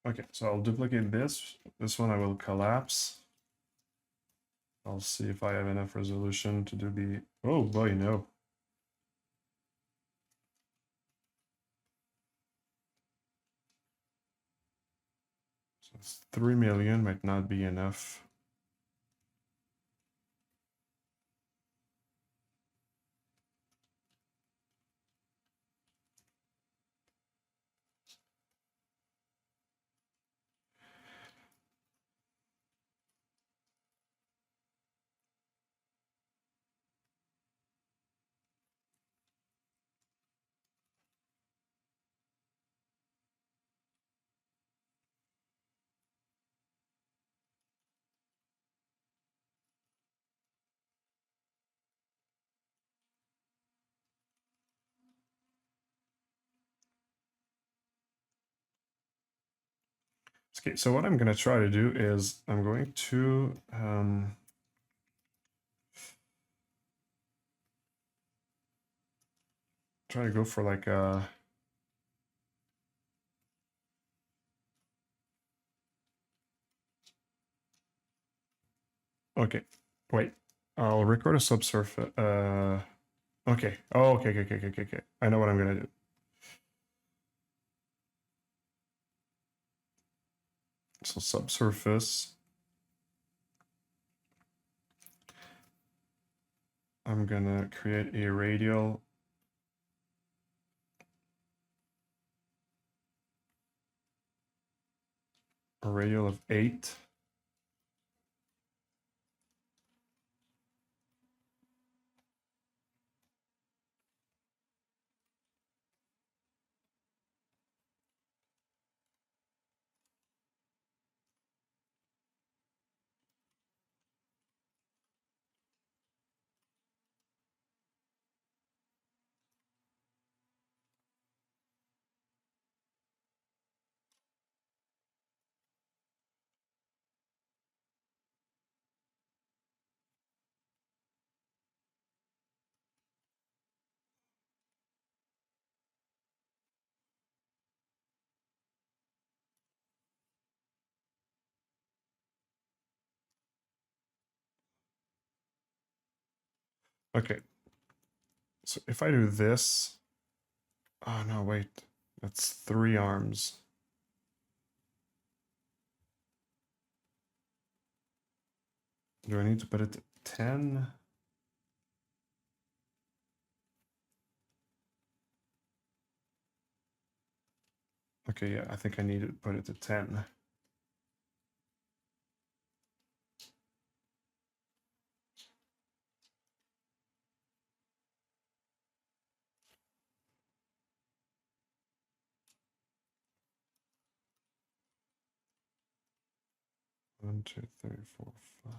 Okay, so I'll duplicate this. This one I will collapse. I'll see if I have enough resolution to do the... Oh boy, no. So 3 million might not be enough. Okay, so what I'm going to try to do is I'm going to try to go for like a... Okay, wait. I'll record a subsurface. Okay. Oh, okay. I know what I'm going to do. So subsurface. I'm going to create a radial of 8. Okay. So if I do this... Oh, no, wait. That's 3 arms. Do I need to put it at 10? Okay, yeah, I think I need to put it to 10. One, two, three, four, five.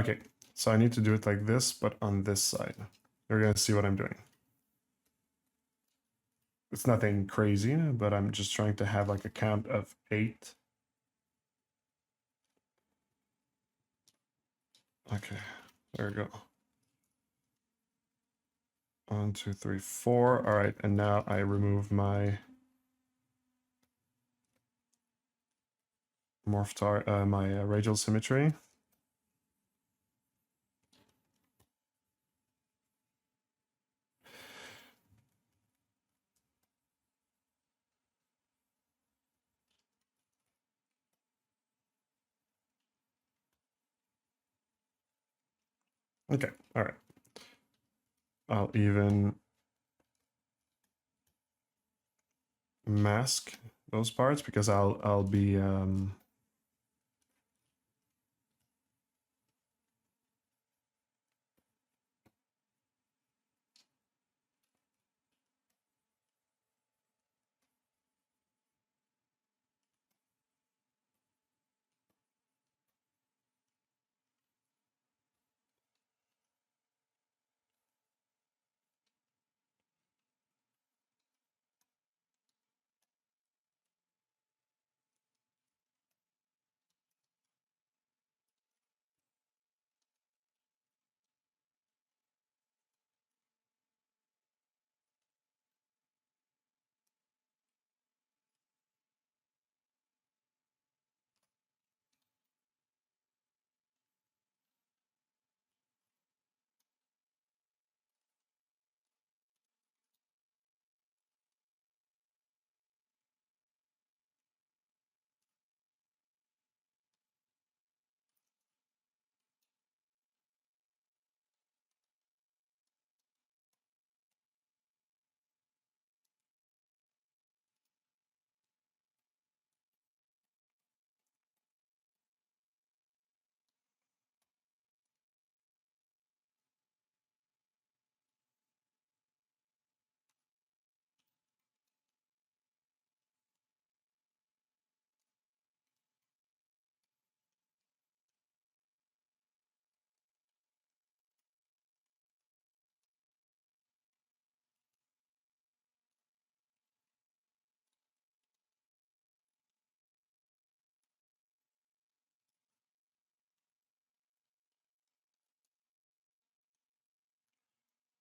Okay, so I need to do it like this, but on this side. You're gonna see what I'm doing. It's nothing crazy, but I'm just trying to have like a count of 8. Okay, there we go. 1, 2, 3, 4. All right, and now I remove my my radial symmetry. Okay, all right. I'll even mask those parts because I'll be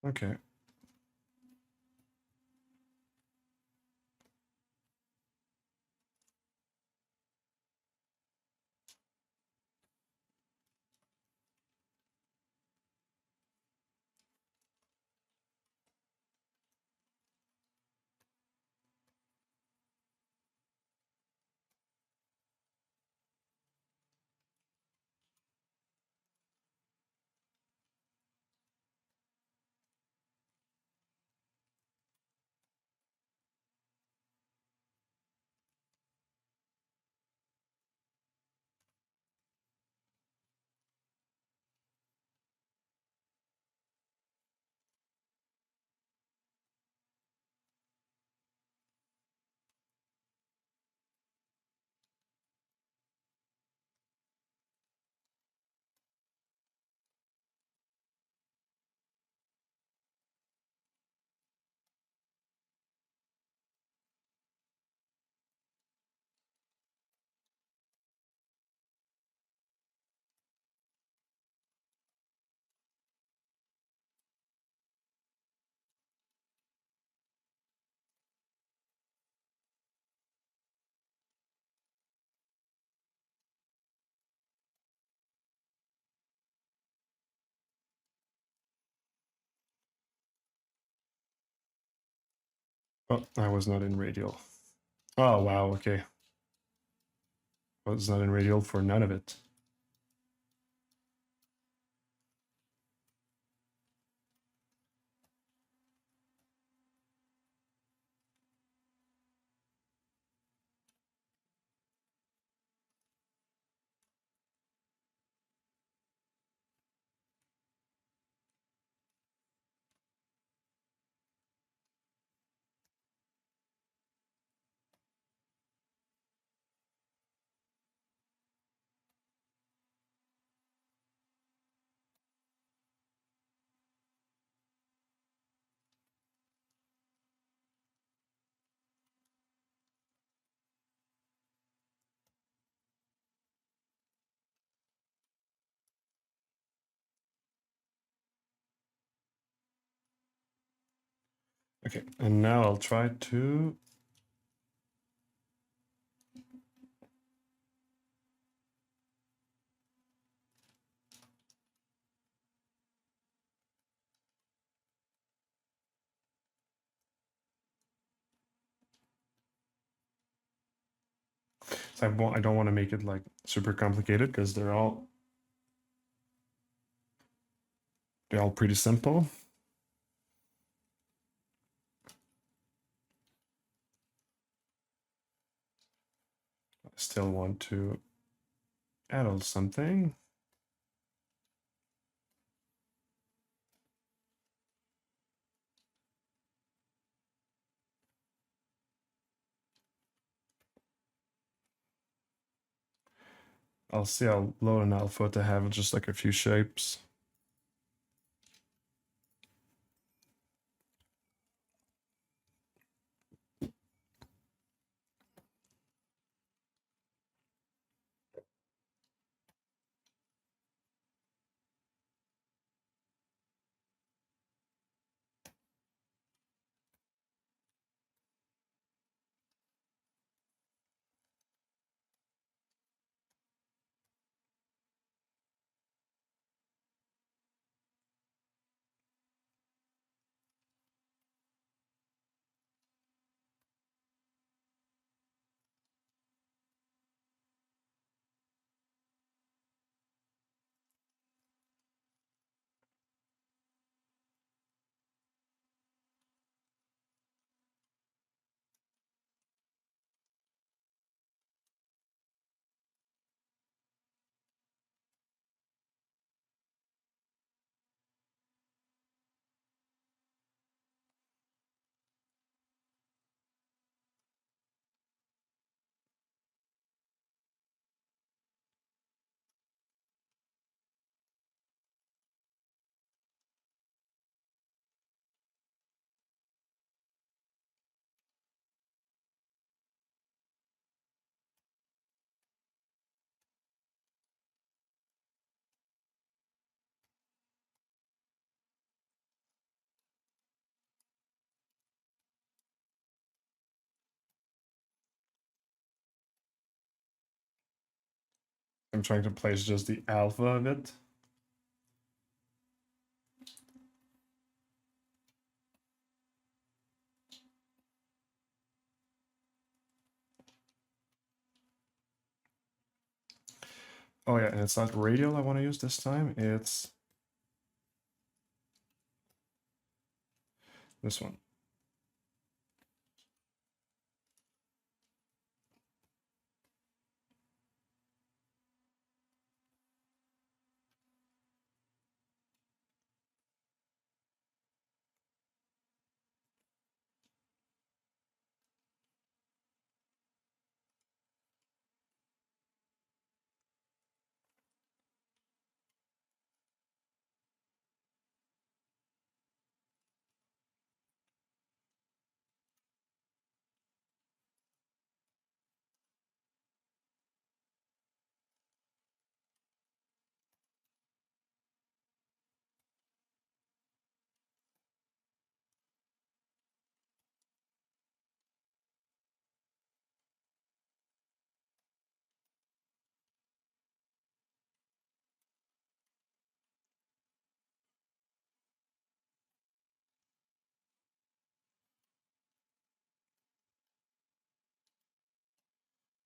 okay. Oh, I was not in radial. Oh wow, okay. I was not in radial for none of it. Okay, and now I'll try to so I don't want to make it like super complicated because they're all pretty simple. still want to add a little something. I'll see, I'll load an alpha to have just like a few shapes. I'm trying to place just the alpha of it. Oh yeah, and it's not radial I want to use this time, it's this one.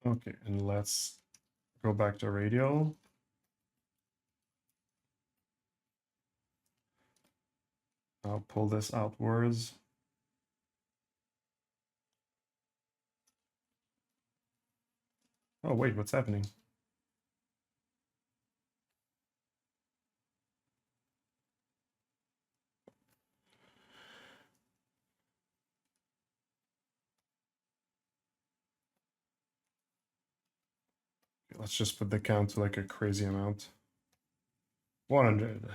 Okay, and let's go back to radial. I'll pull this outwards. Oh wait, what's happening? Let's just put the count to like a crazy amount. 100.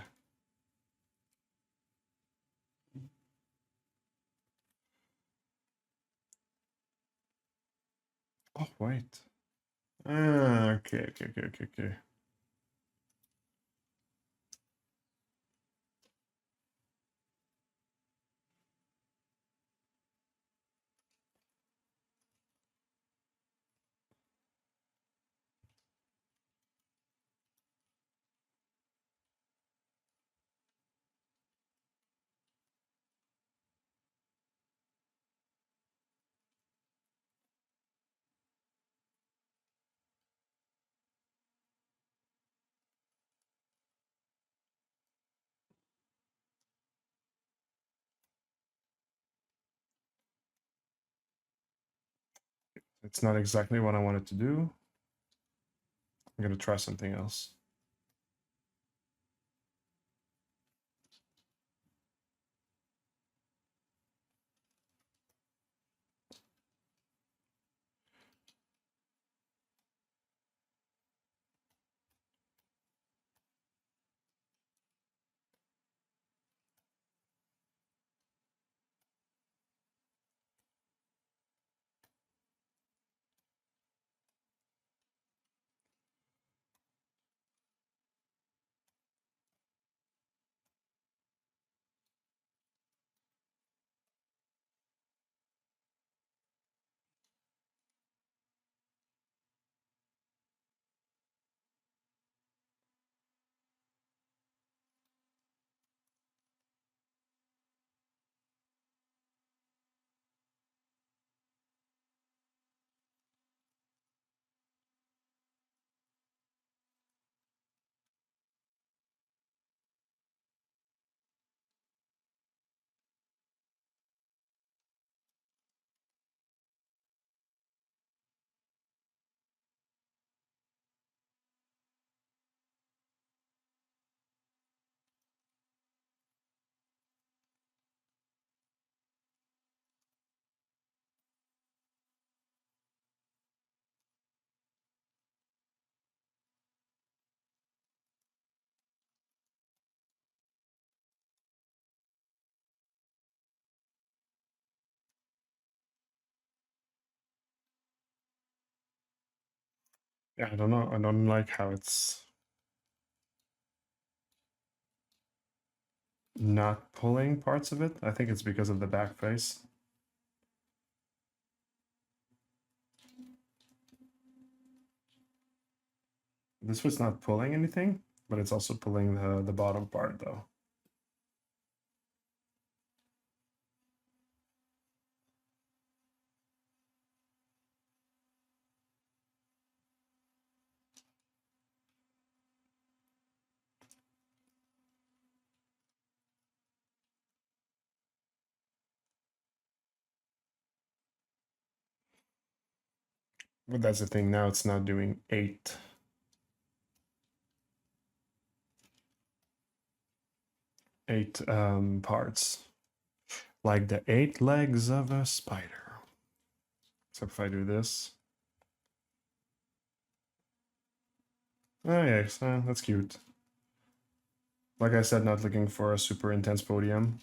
Oh, wait. Ah, okay. It's not exactly what I wanted to do. I'm gonna try something else. Yeah, I don't know. I don't like how it's not pulling parts of it. I think it's because of the back face. This was not pulling anything, but it's also pulling the bottom part though. But that's the thing, now it's not doing eight parts. Like the 8 legs of a spider. Except if I do this. Oh yeah, that's cute. Like I said, not looking for a super intense podium.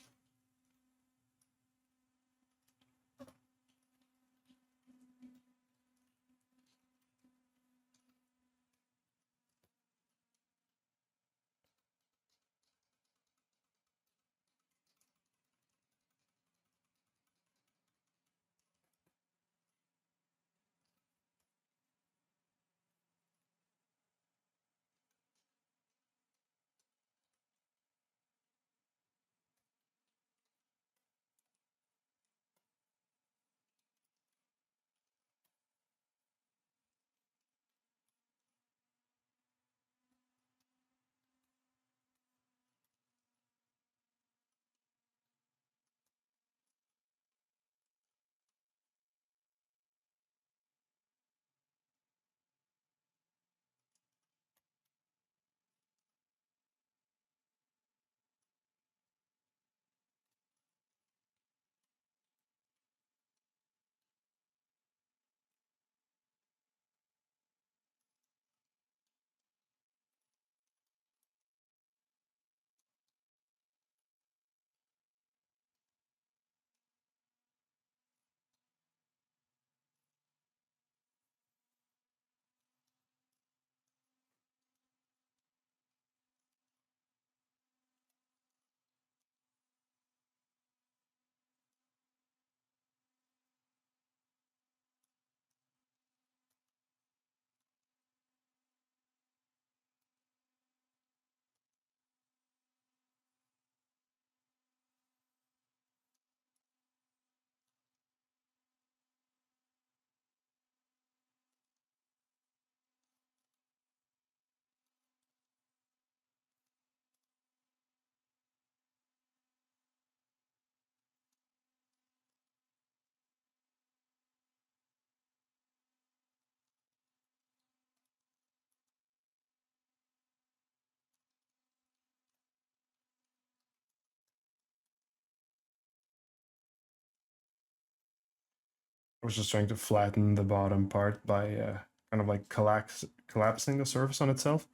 I was just trying to flatten the bottom part by kind of like collapsing the surface on itself.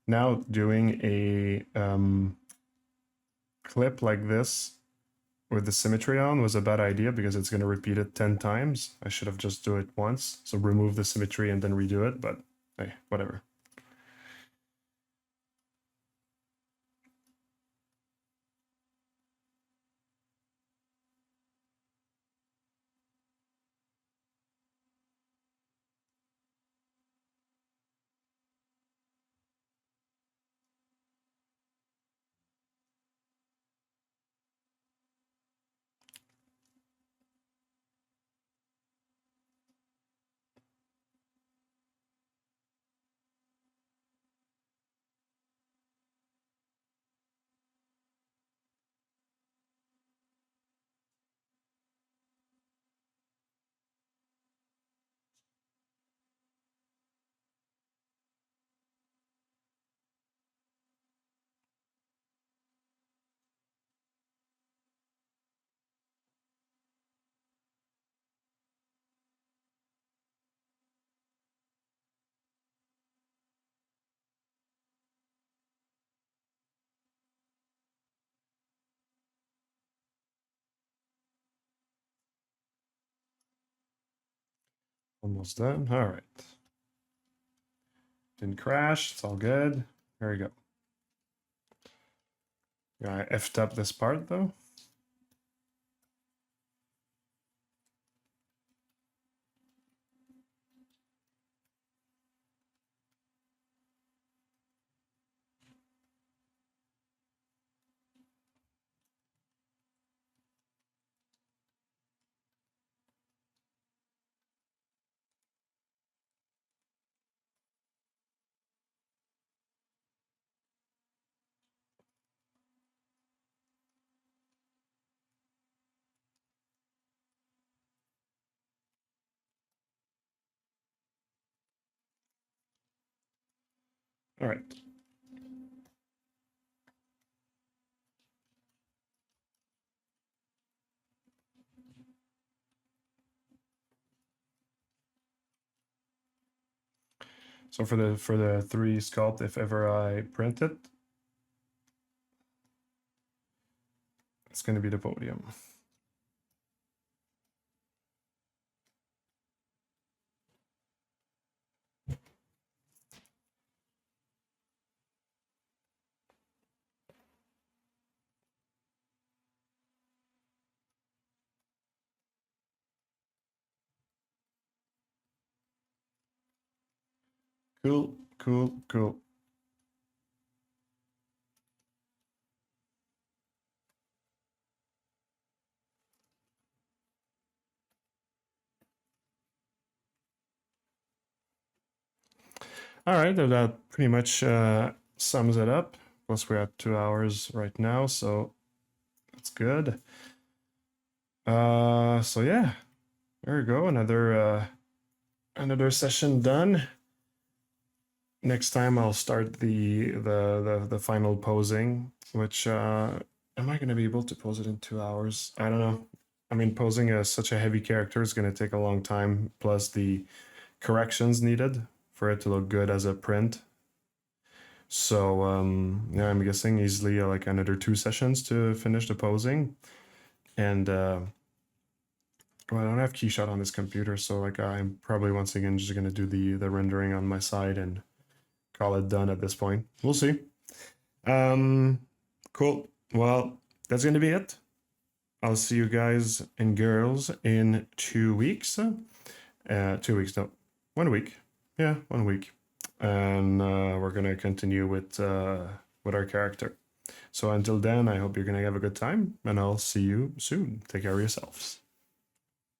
Now doing a clip like this with the symmetry on was a bad idea because it's going to repeat it 10 times. I should have just do it once. So remove the symmetry and then redo it, but hey, whatever. Almost done. All right. Didn't crash. It's all good. There we go. I effed up this part though. All right. So for the 3 sculpt, if ever I print it, it's going to be the podium. Cool, cool, cool. All right, that pretty much sums it up. Plus we're at 2 hours right now, so that's good. So yeah, there we go. Another session done. Next time I'll start the final posing, which am I going to be able to pose it in 2 hours? I don't know. I mean, posing such a heavy character is going to take a long time, plus the corrections needed for it to look good as a print. So yeah, I'm guessing easily like another 2 sessions to finish the posing. And well, I don't have Keyshot on this computer, so like I'm probably once again just gonna do the rendering on my side and call it done at this point. We'll see. Cool. Well, that's gonna be it. I'll see you guys and girls in 2 weeks. 2 weeks, no, 1 week. Yeah, 1 week. And we're gonna continue with our character. So until then, I hope you're gonna have a good time, and I'll see you soon. Take care of yourselves.